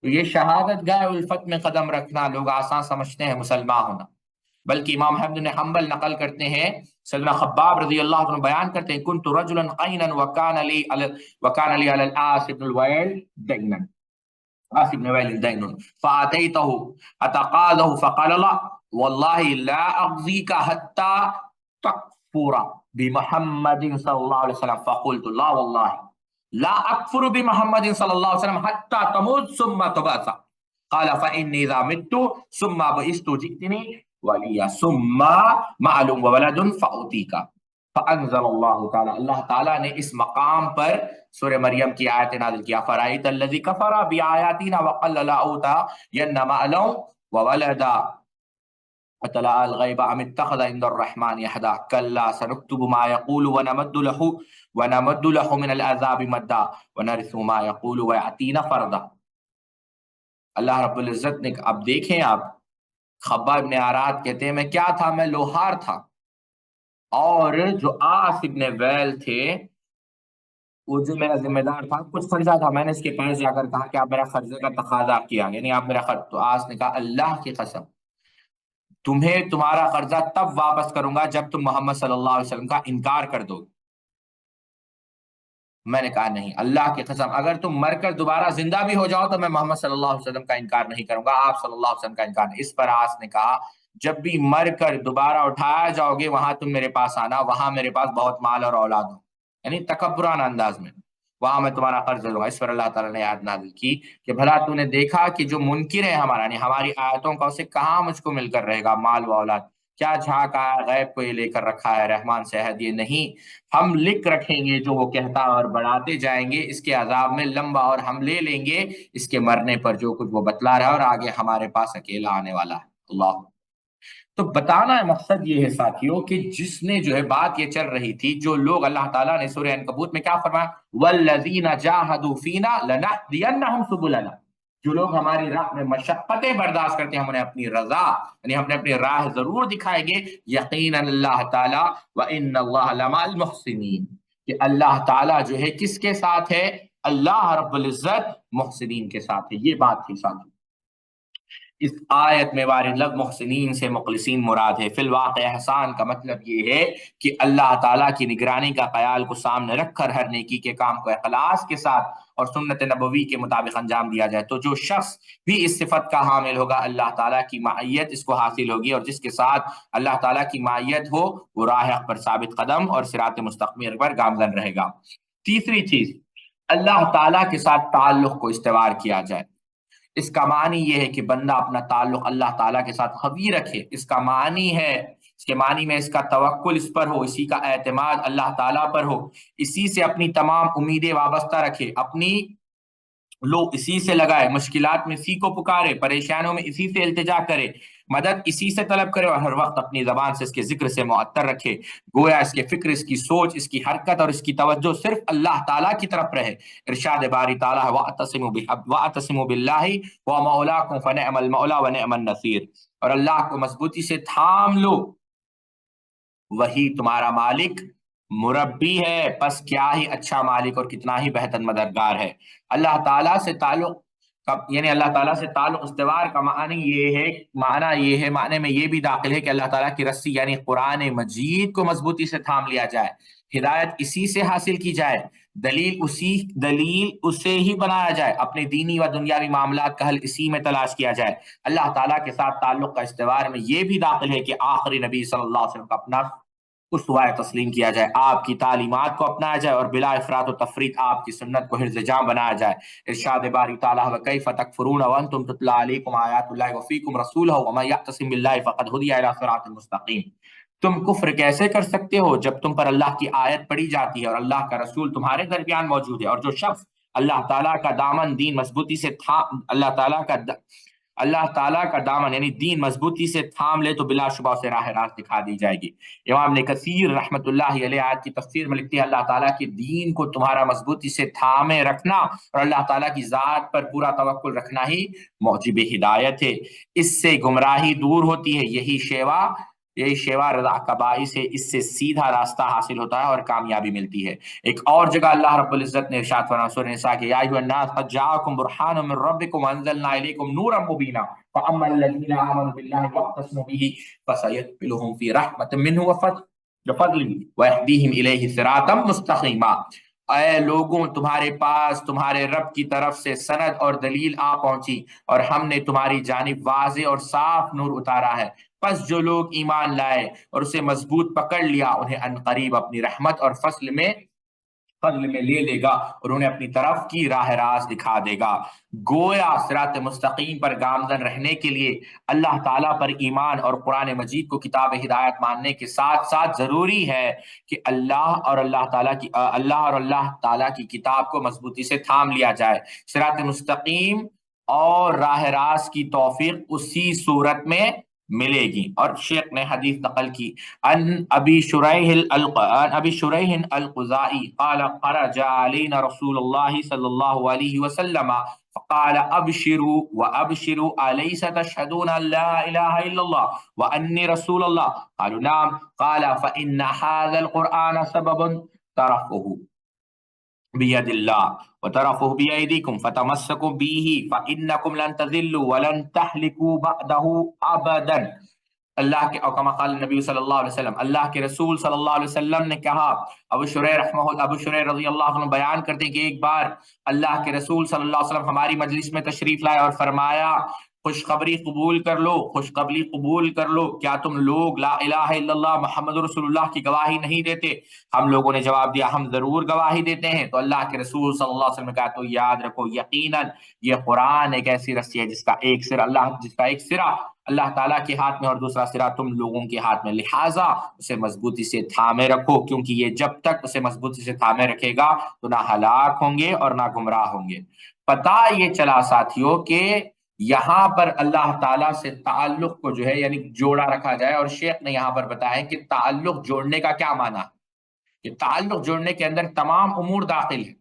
تو یہ شہادت گاہ الفت میں قدم رکھنا لوگ آسان سمجھتے ہیں مسلمان ہونا، بلکہ امام احمد بن حنبل نقل کرتے ہیں، سیدنا خباب رضی اللہ عنہ بیان کرتے ہیں، کنت رجلا قینا وکان لی علی العاص بن الویل دینا، عاص بن الویل دین، فاتیتہ اتقاضہ فقال لا واللہ لا اغزیک حتی تکفر بمحمد صلی اللہ علیہ وسلم، فقلت لا واللہ لا اکفر بمحمد صلی اللہ علیہ وسلم حتی تموت ثم تبعث، قال فإني إذا مت ثم بعثت جئتني وليا ثم معلوم وولد فأوتيك، فأنزل اللہ تعالی، اللہ تعالیٰ نے اس مقام پر سورہ مریم کی آیت نازل کیا، فرأيت الذي كفر بآياتنا وقال لا أوتين مالا وولدا اطلع الغیب ام اتخذ عند الرحمن عہدا کلا سنکتب ما یقول ونمد له من العذاب مدا ونرث ما یقول ویأتینا فردا۔ اللہ رب العزت نے، اب دیکھیں آپ، خباب ابن عراد کہتے ہیں میں کیا تھا؟ میں لوہار تھا، اور جو عاص ابن ویل تھے وہ جو میرا ذمہ دار تھا، کچھ قرضہ تھا، میں نے اس کے پاس جا کر کہا کہ آپ میرا قرضے کا تقاضا کیا، یعنی آپ میرا قرض، تو عاص نے کہا اللہ کی قسم تمہیں تمہارا قرضہ تب واپس کروں گا جب تم محمد صلی اللہ علیہ وسلم کا انکار کر دو۔ میں نے کہا نہیں، اللہ کی قسم اگر تم مر کر دوبارہ زندہ بھی ہو جاؤ تو میں محمد صلی اللہ علیہ وسلم کا انکار نہیں کروں گا، آپ صلی اللہ علیہ وسلم کا انکار نہیں۔ اس پر عاص نے کہا جب بھی مر کر دوبارہ اٹھایا جاؤ گے وہاں تم میرے پاس آنا، وہاں میرے پاس بہت مال اور اولاد ہو، یعنی تکبرانہ انداز میں، وہاں میں تمہارا قرض دے دوں گا۔ اس پر اللہ تعالیٰ نے آیت نازل کی کہ بھلا تو نے دیکھا کہ جو منکر ہے ہمارا، یعنی ہماری آیتوں کا، اسے کہاں مجھ کو مل کر رہے گا مال و اولاد؟ کیا جھانک آیا غیب کو یہ لے کر رکھا ہے رحمان سے عہد؟ یہ نہیں، ہم لکھ رکھیں گے جو وہ کہتا اور بڑھاتے جائیں گے اس کے عذاب میں لمبا، اور ہم لے لیں گے اس کے مرنے پر جو کچھ وہ بتلا رہا ہے، اور آگے ہمارے پاس اکیلا آنے والا ہے۔ اللہ تو بتانا ہے، مقصد یہ ہے ساتھیوں کہ جس نے جو ہے بات یہ چل رہی تھی، جو لوگ، اللہ تعالیٰ نے سورہ عنکبوت میں کیا فرمایا، والذین جاہدوا فینا لنہدینہم سبلنا، جو لوگ ہماری راہ میں مشقتیں برداشت کرتے ہیں ہم انہیں اپنی رضا، یعنی ہم نے اپنی راہ ضرور دکھائیں گے، یقیناً اللہ تعالیٰ وَإِنَّ اللَّهَ لَمَعَ الْمُحْسِنِينَ، کہ اللہ تعالیٰ جو ہے کس کے ساتھ ہے؟ اللہ رب العزت محسنین کے ساتھ ہے۔ یہ بات تھی ساتھی۔ اس آیت میں وارد لفظ محسنین سے مخلصین مراد ہے۔ فی الواقع احسان کا مطلب یہ ہے کہ اللہ تعالیٰ کی نگرانی کا خیال کو سامنے رکھ کر ہر نیکی کے کام کو اخلاص کے ساتھ اور سنت نبوی کے مطابق انجام دیا جائے، تو جو شخص بھی اس صفت کا حامل ہوگا اللہ تعالیٰ کی معیت اس کو حاصل ہوگی، اور جس کے ساتھ اللہ تعالیٰ کی معیت ہو وہ راہ حق پر ثابت قدم اور صراط مستقیم پر گامزن رہے گا۔ تیسری چیز، اللہ تعالیٰ کے ساتھ تعلق کو استوار کیا جائے۔ اس کا معنی یہ ہے کہ بندہ اپنا تعلق اللہ تعالیٰ کے ساتھ قوی رکھے، اس کا معنی ہے، اس کے معنی میں اس کا توکل اس پر ہو، اسی کا اعتماد اللہ تعالیٰ پر ہو، اسی سے اپنی تمام امیدیں وابستہ رکھے، اپنی لو اسی سے لگائے، مشکلات میں اسی کو پکارے، پریشانوں میں اسی سے التجا کرے، مدد اسی سے طلب کرے، اور ہر وقت اپنی زبان سے اس کے ذکر سے معطر رکھے، گویا اس کے فکر، اس کی سوچ، اس کی حرکت اور اس کی توجہ صرف اللہ تعالیٰ کی طرف رہے۔ ارشاد باری تعالیٰ وَاعْتَصِمُوا بِاللَّهِ وَمَوْلَاكُمْ فَنِعْمَ الْمَوْلَىٰ وَنِعْمَ النَّصِيرُ، اور اللہ کو مضبوطی سے تھام لو، وہی تمہارا مالک مربی ہے، پس کیا ہی اچھا مالک اور کتنا ہی بہتر مددگار ہے۔ اللہ تعالیٰ سے تعلق یعنی اللہ تعالیٰ سے تعلق استوار کا معنی یہ ہے معنی میں یہ بھی داخل ہے کہ اللہ تعالیٰ کی رسی یعنی قرآن مجید کو مضبوطی سے تھام لیا جائے، ہدایت اسی سے حاصل کی جائے، دلیل اسے ہی بنایا جائے، اپنے دینی و دنیاوی معاملات کا حل اسی میں تلاش کیا جائے۔ اللہ تعالیٰ کے ساتھ تعلق کا استوار میں یہ بھی داخل ہے کہ آخری نبی صلی اللہ علیہ وسلم کا اپنا اسوہ تسلیم کیا جائے، آپ کی تعلیمات کو اپنایا جائے اور بلا افراط و تفریط آپ کی سنت کو حرز جاں بنایا جائے۔ ارشاد باری تعالیٰ وَكَيْفَ تَكْفُرُونَ وَأَنْتُمْ تُتْلَىٰ عَلَيْكُمْ آيَاتُ اللَّهِ وَفِيكُمْ رَسُولُهُ وَمَن يَعْتَصِم بِاللَّهِ فَقَدْ هُدِيَ إِلَىٰ صِرَاطٍ مُّسْتَقِيمٍ۔ تم کفر کیسے کر سکتے ہو جب تم پر اللہ کی آیت پڑھی جاتی ہے اور اللہ کا رسول تمہارے درمیان موجود ہے، اور جو شخص اللہ تعالیٰ کا دامن دین مضبوطی سے اللہ تعالیٰ کا دامن یعنی دین مضبوطی سے تھام لے تو بلا شبہ سے راہ راست دکھا دی جائے گی۔ امام ابن کثیر رحمۃ اللہ علیہ آیت کی تفسیر میں لکھتے ہیں اللہ تعالیٰ کے دین کو تمہارا مضبوطی سے تھامے رکھنا اور اللہ تعالیٰ کی ذات پر پورا توکل رکھنا ہی موجب ہدایت ہے، اس سے گمراہی دور ہوتی ہے، یہی شیوا رضا کا باعث ہے، اس سے سیدھا راستہ حاصل ہوتا ہے اور کامیابی ملتی ہے۔ ایک اور جگہ اللہ رب العزت نے ارشاد فرمایا سورہ نساء کہ یا ایھا الناس قد جاءکم برہان من ربکم وانزلنا الیکم نورا مبینا فاما الذین آمنوا باللہ واعتصموا بہ فسیدخلهم فی رحمۃ منہ وفضل ویہدیہم الیہ صراطا مستقیما۔ اے لوگوں، تمہارے پاس تمہارے رب کی طرف سے سند اور دلیل آ پہنچی اور ہم نے تمہاری جانب واضح اور صاف نور اتارا ہے، پس جو لوگ ایمان لائے اور اسے مضبوط پکڑ لیا انہیں عنقریب اپنی رحمت اور فضل میں لے لے گا اور انہیں اپنی طرف کی راہ راست دکھا دے گا۔ گویا صراط مستقیم پر گامزن رہنے کے لیے اللہ تعالیٰ پر ایمان اور قرآن مجید کو کتاب ہدایت ماننے کے ساتھ ساتھ ضروری ہے کہ اللہ اور اللہ تعالیٰ کی کتاب کو مضبوطی سے تھام لیا جائے۔ صراط مستقیم اور راہ راست کی توفیق اسی صورت میں ملے گی۔ اور شیخ نے حدیث نقل کی ان ابی شریح القزائی قال خرج علینا رسول اللہ صلی اللہ علیہ وسلم فقال ابشروا وابشروا الیس تشهدون ان لا الہ الا اللہ وانی رسول اللہ قالوا نعم قال فان هذا القرآن سبب ترفعه بید اللہ وترفعه بأیدیکم فتمسکوا به فإنکم لن تذلوا ولن تهلكوا بعده ابدا۔ اللہ کے اور کما قال نبی صلی اللہ علیہ وسلم، اللہ کے رسول صلی اللہ علیہ وسلم نے کہا۔ ابو شریح رضی اللہ عنہ بیان کرتے ہیں کہ ایک بار اللہ کے رسول صلی اللہ علیہ وسلم ہماری مجلس میں تشریف لائے اور فرمایا خوشخبری قبول کر لو، کیا تم لوگ لا الہ الا اللہ محمد رسول اللہ کی گواہی نہیں دیتے؟ ہم لوگوں نے جواب دیا ہم ضرور گواہی دیتے ہیں۔ تو اللہ کے رسول صلی اللہ علیہ وسلم نے کہا تو یاد رکھو یقیناً یہ قرآن ایک ایسی رسی ہے جس کا ایک سرا اللہ تعالیٰ کے ہاتھ میں اور دوسرا سرا تم لوگوں کے ہاتھ میں، لہٰذا اسے مضبوطی سے تھامے رکھو، کیونکہ یہ جب تک اسے مضبوطی سے تھامے رکھے گا تو نہ ہلاک ہوں گے اور نہ گمراہ ہوں گے۔ پتہ یہ چلا ساتھیوں کہ یہاں پر اللہ تعالیٰ سے تعلق کو جو ہے یعنی جوڑا رکھا جائے، اور شیخ نے یہاں پر بتایا کہ تعلق جوڑنے کا کیا معنی ہے۔ کہ تعلق جوڑنے کے اندر تمام امور داخل ہے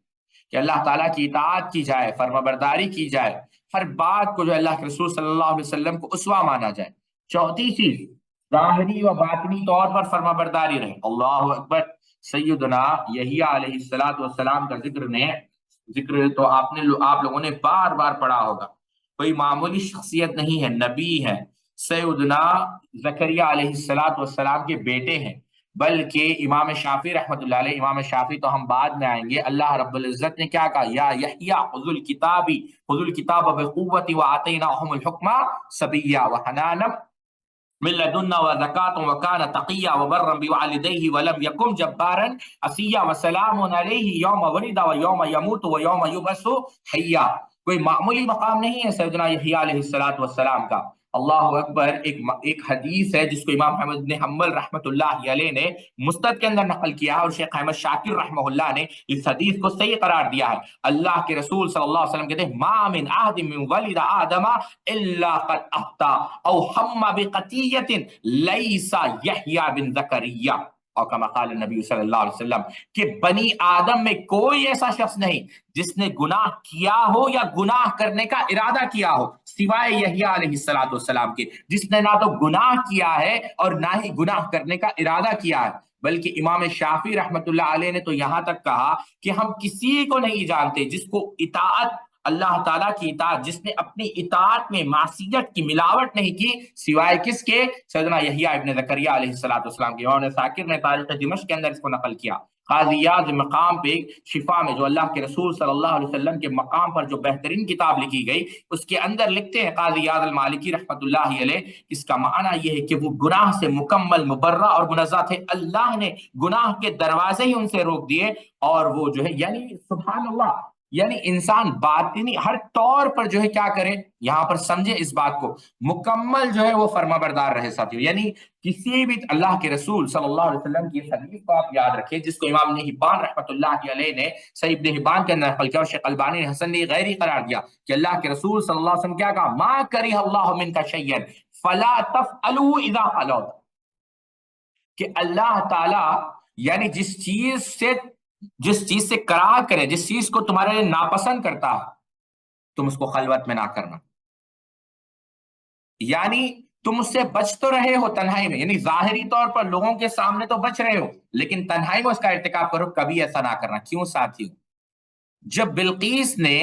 کہ اللہ تعالیٰ کی اطاعت کی جائے، فرما برداری کی جائے، ہر بات کو جو اللہ کے رسول صلی اللہ علیہ وسلم کو اسوہ مانا جائے۔ چوتھی چیز ظاہری و باطنی طور پر فرما برداری رہے۔ اللہ اکبر۔ سیدنا یحییٰ علیہ السلام کا ذکر تو آپ لوگوں نے بار بار پڑھا ہوگا، کوئی معمولی شخصیت نہیں ہے، نبی ہے، سیدنا زکریا علیہ السلام کے بیٹے ہیں، بلکہ امام شافعی رحمۃ اللہ علیہ، امام شافعی تو ہم بعد میں آئیں گے، اللہ رب العزت نے کیا کہا یا یحییٰ خذ الکتاب بقوۃ وآتیناہم الحکم صبیا وحنانا من لدنا وزکاة وکان تقیا وبرا بوالدیہ ولم یکن جبارا عصیا وسلام علیہ یوم ولد ویوم یموت ویوم یبعث حیا۔ کوئی معمولی مقام نہیں ہے سیدنا یحییٰ علیہ السلام کا۔ اللہ اکبر۔ ایک حدیث ہے جس کو امام احمد بن حنبل رحمۃ اللہ علیہ نے مستد کے اندر نقل کیا ہے، اور شیخ احمد شاکر رحمہ اللہ نے اس حدیث کو صحیح قرار دیا ہے۔ اللہ کے رسول صلی اللہ علیہ وسلم کہتے ہیں ما من احد من ولد آدم الا قد اخطا او ہم بخطیۃ لیس یحییٰ بن زکریا، اور کما قال نبی صلی اللہ علیہ وسلم کہ بنی آدم میں کوئی ایسا شخص نہیں جس نے گناہ کیا ہو یا گناہ کرنے کا ارادہ کیا ہو سوائے یحییٰ علیہ السلام کے، جس نے نہ تو گناہ کیا ہے اور نہ ہی گناہ کرنے کا ارادہ کیا ہے۔ بلکہ امام شافعی رحمۃ اللہ علیہ نے تو یہاں تک کہا کہ ہم کسی کو نہیں جانتے جس کو اطاعت اللہ تعالیٰ کی اطاعت، جس نے اپنی اطاعت میں معصیت کی ملاوٹ نہیں کی سوائے کس کے؟ سیدنا یحییٰ ابن زکریا علیہ السلام کے۔ امام ساکر نے تاریخ دمشق کے اندر اس کو نقل کیا۔ قاضی یاز مقام پہ شفا میں جو اللہ کے رسول صلی اللہ علیہ وسلم کے مقام پر جو بہترین کتاب لکھی گئی، اس کے اندر لکھتے ہیں قاضی یاز المالکی رحمۃ اللہ علیہ، اس کا معنی یہ ہے کہ وہ گناہ سے مکمل مبرہ اور منزہ تھے، اللہ نے گناہ کے دروازے ہی ان سے روک دیے، اور وہ جو ہے یعنی سبحان اللہ، یعنی انسان باطنی ہر طور پر جو ہے کیا کرے، یہاں پر سمجھے اس بات کو، مکمل جو ہے وہ فرما بردار رہے ساتھیوں۔ یعنی کسی بھی اللہ کے رسول صلی اللہ علیہ وسلم کی حدیث کو آپ یاد رکھیں، جس کو امام ابن حبان رحمۃ اللہ علیہ نے صحیح ابن حبان کے اندر نقل کیا، اور شیخ البانی نے حسن غیری قرار دیا کہ اللہ کے رسول صلی اللہ علیہ وسلم کیا کہا، ما کرہ اللہ منک شیئا فلا تفعلوا اذا خلوت، کہ اللہ تعالی یعنی جس چیز سے کراہ کرے، جس چیز کو تمہارے لیے ناپسند کرتا ہے، تم اس کو خلوت میں نہ کرنا، یعنی تم اس سے بچ تو رہے ہو تنہائی میں، یعنی ظاہری طور پر لوگوں کے سامنے تو بچ رہے ہو، لیکن تنہائی میں اس کا ارتکاب کرو، کبھی ایسا نہ کرنا۔ کیوں ساتھیوں؟ جب بلقیس نے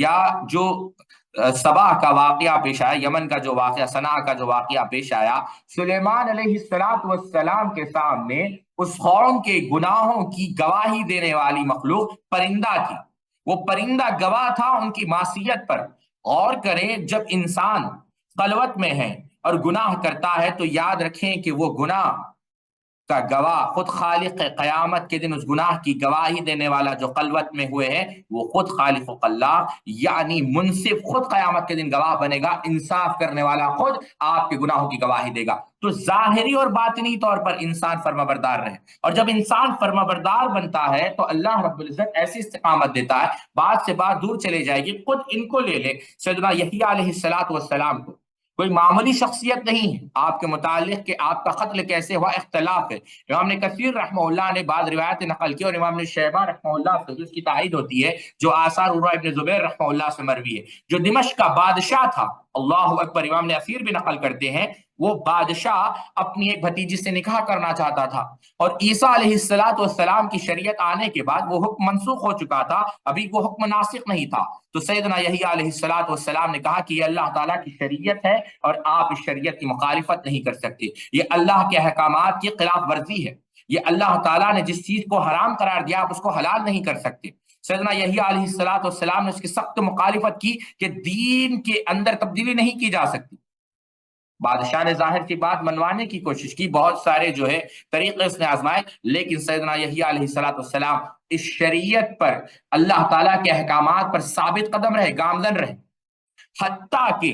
یا جو سبا کا واقعہ پیش آیا، یمن کا جو واقعہ، صنعاء کا جو واقعہ پیش آیا، سلیمان علیہ السلام کے سامنے اس قوم کے گناہوں کی گواہی دینے والی مخلوق پرندہ تھی، وہ پرندہ گواہ تھا ان کی معصیت پر۔ غور کریں، جب انسان خلوت میں ہے اور گناہ کرتا ہے تو یاد رکھیں کہ وہ گناہ کا گواہ خود خالق قیامت کے دن اس گناہ کی گواہی دینے والا جو خلوت میں ہوئے ہیں، وہ خود خالق اللہ یعنی منصف خود قیامت کے دن گواہ بنے گا، انصاف کرنے والا خود آپ کے گناہوں کی گواہی دے گا۔ تو ظاہری اور باطنی طور پر انسان فرما بردار رہے، اور جب انسان فرما بردار بنتا ہے تو اللہ رب العزت ایسی استقامت دیتا ہے، بات سے بات دور چلے جائے گی۔ خود ان کو لے لے، سیدنا یحییٰ علیہ السلام کو، کوئی معمولی شخصیت نہیں ہے، آپ کے متعلق کہ آپ کا قتل کیسے ہوا اختلاف ہے۔ امام نے کثیر رحمہ اللہ نے بعض روایت نقل کی، اور امام نے شیبہ رحمہ اللہ سے اس کی تائید ہوتی ہے، جو آثار عروہ ابن زبیر رحمہ اللہ سے مروی ہے، جو دمشق کا بادشاہ تھا، اللہ اکبر، امام نے اثیر بھی نقل کرتے ہیں، وہ بادشاہ اپنی ایک بھتیجی سے نکاح کرنا چاہتا تھا، اور عیسیٰ علیہ السلام کی شریعت آنے کے بعد وہ حکم منسوخ ہو چکا تھا، ابھی وہ حکم ناسخ نہیں تھا، تو سیدنا یحییٰ علیہ السلام نے کہا کہ یہ اللہ تعالیٰ کی شریعت ہے اور آپ اس شریعت کی مخالفت نہیں کر سکتے، یہ اللہ کے احکامات کی خلاف ورزی ہے، یہ اللہ تعالیٰ نے جس چیز کو حرام قرار دیا آپ اس کو حلال نہیں کر سکتے۔ سیدنا یحییٰ علیہ السلام نے اس کی سخت مخالفت کی کہ دین کے اندر تبدیلی نہیں کی جا سکتی۔ بادشاہ نے ظاہر کی بات منوانے کی کوشش کی، بہت سارے جو ہے طریقے اس نے آزمائے، لیکن سیدنا یحییٰ علیہ السلام اس شریعت پر، اللہ تعالیٰ کے احکامات پر ثابت قدم رہے، گامزن رہے، حتیٰ کہ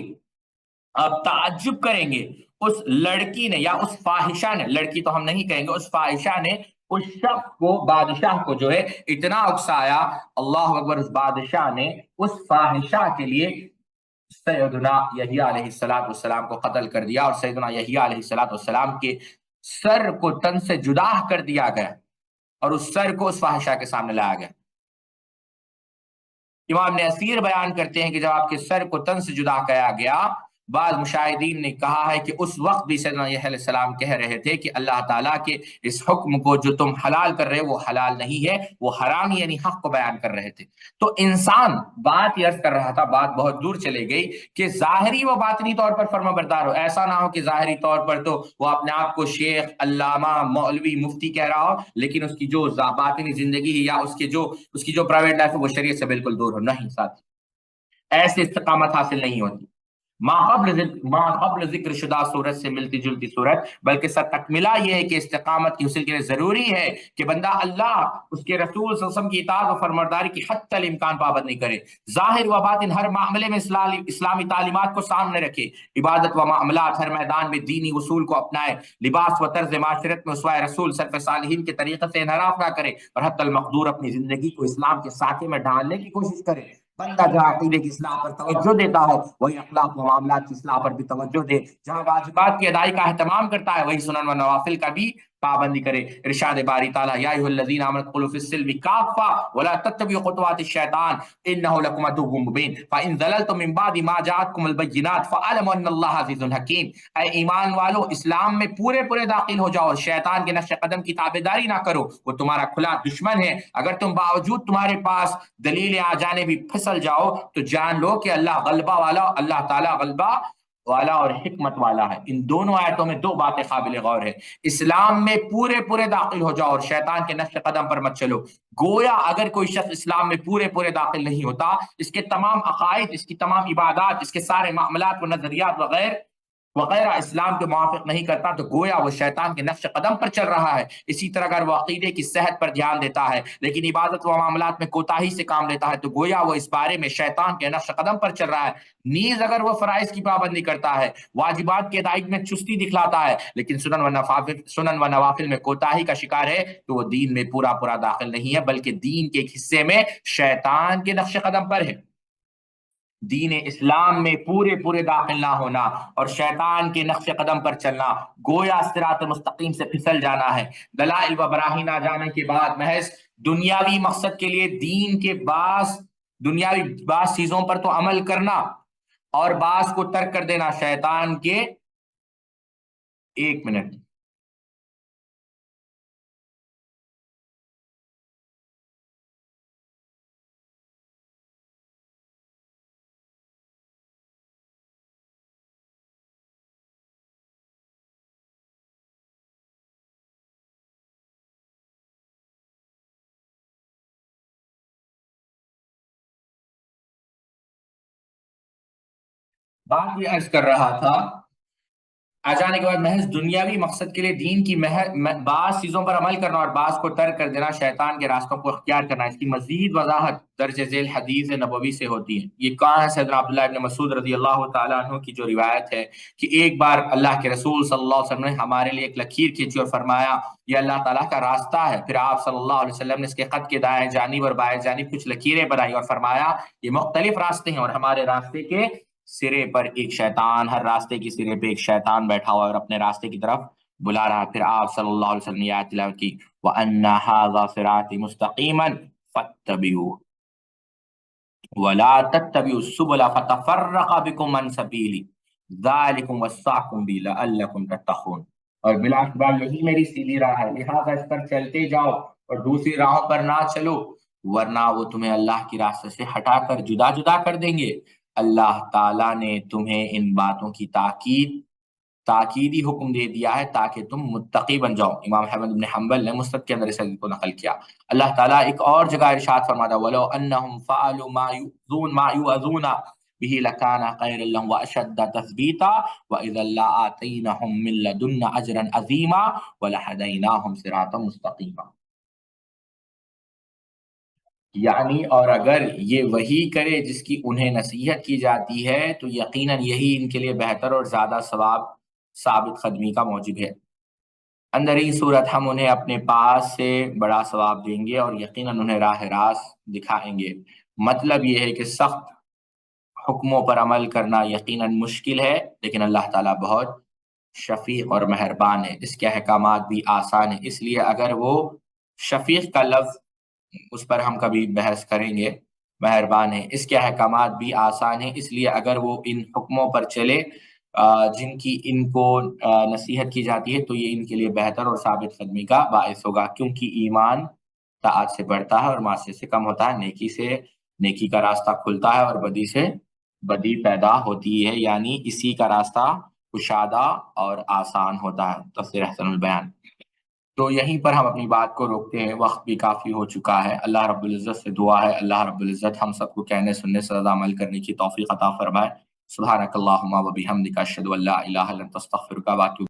آپ تعجب کریں گے، اس لڑکی نے یا اس فاحشہ نے، لڑکی تو ہم نہیں کہیں گے، اس فاحشہ نے اس شخص کو، بادشاہ کو جو ہے اتنا اکسایا، اللہ اکبر، اس بادشاہ نے اس فاحشہ کے لیے سیدنا یحییٰ علیہ السلام کو قتل کر دیا، اور سیدنا یحییٰ علیہ السلام کے سر کو تن سے جدا کر دیا گیا، اور اس سر کو اس فاحشہ کے سامنے لایا گیا۔ امام نے اسیر بیان کرتے ہیں کہ جب آپ کے سر کو تن سے جدا کیا گیا، بعض مشاہدین نے کہا ہے کہ اس وقت بھی سیدنا یحییٰ علیہ السلام کہہ رہے تھے کہ اللہ تعالیٰ کے اس حکم کو جو تم حلال کر رہے ہو وہ حلال نہیں ہے، وہ حرام، یعنی حق کو بیان کر رہے تھے۔ تو انسان بات یہ عرض کر رہا تھا، بات بہت دور چلے گئی، کہ ظاہری و باطنی طور پر فرما بردار ہو، ایسا نہ ہو کہ ظاہری طور پر تو وہ اپنے آپ کو شیخ، علامہ، مولوی، مفتی کہہ رہا ہو، لیکن اس کی جو باطنی زندگی ہے یا اس کی جو پرائیویٹ لائف ہے وہ شریعت سے بالکل دور ہو۔ نہیں ساتھ، ایسے استقامت حاصل نہیں ہوتی۔ ما قبل ذکر شدہ صورت سے ملتی جلتی صورت، بلکہ سر تکملہ یہ ہے کہ استقامت کی حصول کے لیے ضروری ہے کہ بندہ اللہ، اس کے رسول صلی اللہ علیہ وسلم کی اطاعت و فرمانبرداری کی حتی الامکان پابند نہیں کرے، ظاہر و باطن ہر معاملے میں اسلامی تعلیمات کو سامنے رکھے، عبادت و معاملات ہر میدان میں دینی اصول کو اپنائے، لباس و طرز معاشرت میں اسوہ رسول سلف صالحین کے طریقے سے انحراف نہ کرے، اور حتی المقدور اپنی زندگی کو اسلام کے ساتھے میں ڈھالنے کی کوشش کرے۔ بندہ جہاں عقیدے کی اصلاح پر توجہ دیتا ہو وہی اخلاق و معاملات کی اصلاح پر بھی توجہ دے، جہاں واجبات کی ادائی کا اہتمام کرتا ہے وہی سنن و نوافل کا بھی پابندی کرے۔ ارشاد باری تعالیٰ یا ایھا الذین آمنوا ادخلوا فی السلم کافہ ولا تتبعوا خطوات الشیطان انہ لکم عدو مبین فان ضللتم من بعد ما جاءتکم البینات فاعلموا ان اللہ عزیز حکیم۔ اے ایمان والو، اسلام میں پورے پورے داخل ہو جاؤ، شیطان کے نقش قدم کی تابعداری نہ کرو، وہ تمہارا کھلا دشمن ہے۔ اگر تم باوجود تمہارے پاس دلیل آ جانے بھی پھسل جاؤ تو جان لو کہ اللہ غلبہ والا، اللہ تعالیٰ غلبہ والا اور حکمت والا ہے۔ ان دونوں آیتوں میں دو باتیں قابل غور ہے۔ اسلام میں پورے پورے داخل ہو جاؤ اور شیطان کے نقش قدم پر مت چلو۔ گویا اگر کوئی شخص اسلام میں پورے پورے داخل نہیں ہوتا، اس کے تمام عقائد، اس کی تمام عبادات، اس کے سارے معاملات و نظریات وغیرہ اسلام کے موافق نہیں کرتا، تو گویا وہ شیطان کے نقش قدم پر چل رہا ہے۔ اسی طرح اگر وہ عقیدے کی صحت پر دھیان دیتا ہے لیکن عبادت و معاملات میں کوتاہی سے کام لیتا ہے، تو گویا وہ اس بارے میں شیطان کے نقش قدم پر چل رہا ہے۔ نیز اگر وہ فرائض کی پابندی کرتا ہے، واجبات کی ادائیگی میں چستی دکھلاتا ہے لیکن سنن و نوافل میں کوتاہی کا شکار ہے، تو وہ دین میں پورا پورا داخل نہیں ہے بلکہ دین کے ایک حصے میں شیطان کے نقش قدم پر ہے۔ دین اسلام میں پورے پورے داخل نہ ہونا اور شیطان کے نقش قدم پر چلنا گویا صراط مستقیم سے پھسل جانا ہے۔ دلائل و براہین آ جانے کے بعد محض دنیاوی مقصد کے لیے دین کے دنیاوی بعض چیزوں پر تو عمل کرنا اور بعض کو ترک کر دینا شیطان کے ایک منٹ بات یہ عرض کر رہا تھا، آ جانے کے بعد محض دنیاوی مقصد کے لیے دین کی بعض چیزوں پر عمل کرنا اور بعض کو ترک کر دینا شیطان کے راستوں کو اختیار کرنا۔ اس کی مزید وضاحت درج ذیل حدیث نبوی سے ہوتی ہے۔ یہ کہاں ہے؟ سیدنا عبداللہ ابن مسعود رضی اللہ تعالیٰ عنہ کی جو روایت ہے کہ ایک بار اللہ کے رسول صلی اللہ علیہ وسلم نے ہمارے لیے ایک لکیر کھینچی اور فرمایا یہ اللہ تعالیٰ کا راستہ ہے۔ پھر آپ صلی اللہ علیہ وسلم نے اس کے خط کے دائیں جانب اور بائیں جانب کچھ لکیریں بنائی اور فرمایا یہ مختلف راستے ہیں اور ہمارے راستے کے سرے پر ایک شیطان، ہر راستے کی سرے پہ ایک شیطان بیٹھا ہوا اور اپنے راستے کی طرف بلا رہا۔ پھر آپ صلی اللہ علیہ وسلم نے آیت تلاوت کی وَأَنَّ هَذَا صِرَاطِي مُسْتَقِيمًا فَاتَّبِعُوهُ وَلَا تَتَّبِعُوا السُّبُلَ فَتَفَرَّقَ بِكُمْ عَنْ سَبِيلِهِ ذَلِكُمْ وَصَّاكُمْ بِهِ لَعَلَّكُمْ تَتَّقُونَ۔ اور بلاخبار یہی میری سیدھی راہ ہے، لہٰذا اس پر چلتے جاؤ اور دوسری راہوں پر نہ چلو، ورنہ وہ تمہیں اللہ کی راستے سے ہٹا کر جدا جدا کر دیں گے۔ اللہ تعالیٰ نے تمہیں ان باتوں کی تاکیدی حکم دے دیا ہے تاکہ تم متقی بن جاؤ۔ امام احمد بن حنبل نے مسند کے اندر اس حدیث کو نقل کیا۔ اللہ تعالیٰ ایک اور جگہ ارشاد فرماتا وَلَوْ أَنَّهُمْ فَعَلُوا مَا يُؤْذُونَ بِهِ لَكَانَ خَيْرًا لَهُمْ وَأَشَدَّ تَثْبِيتًا وَإِذًا لَّآتَيْنَاهُم مِّن لَّدُنَّا أَجْرًا عَظِيمًا وَلَهَدَيْنَاهُمْ صِرَاطًا مُّسْتَقِيمًا۔ یعنی اور اگر یہ وہی کرے جس کی انہیں نصیحت کی جاتی ہے تو یقیناً یہی ان کے لیے بہتر اور زیادہ ثابت قدمی کا موجب ہے۔ اندر ہی صورت ہم انہیں اپنے پاس سے بڑا ثواب دیں گے اور یقیناً انہیں راہ راست دکھائیں گے۔ مطلب یہ ہے کہ سخت حکموں پر عمل کرنا یقیناً مشکل ہے لیکن اللہ تعالیٰ بہت شفیق اور مہربان ہے، اس کے احکامات بھی آسان ہیں۔ اس لیے اگر وہ شفیق کا لفظ اس پر ہم کبھی بحث کریں گے، مہربان ہے، اس کے احکامات بھی آسان ہیں، اس لیے اگر وہ ان حکموں پر چلے جن کی ان کو نصیحت کی جاتی ہے تو یہ ان کے لیے بہتر اور ثابت قدمی کا باعث ہوگا، کیونکہ ایمان طاعت سے بڑھتا ہے اور معصیت سے کم ہوتا ہے، نیکی سے نیکی کا راستہ کھلتا ہے اور بدی سے بدی پیدا ہوتی ہے، یعنی اسی کا راستہ کشادہ اور آسان ہوتا ہے۔ تفسیر احسن البیان۔ تو یہیں پر ہم اپنی بات کو روکتے ہیں، وقت بھی کافی ہو چکا ہے۔ اللہ رب العزت سے دعا ہے اللہ رب العزت ہم سب کو کہنے سننے سے زیادہ عمل کرنے کی توفیق عطا فرمائے۔ سبحانک اللہم و بحمدک اشہد ان لا الہ الا انت استغفرک و اتوب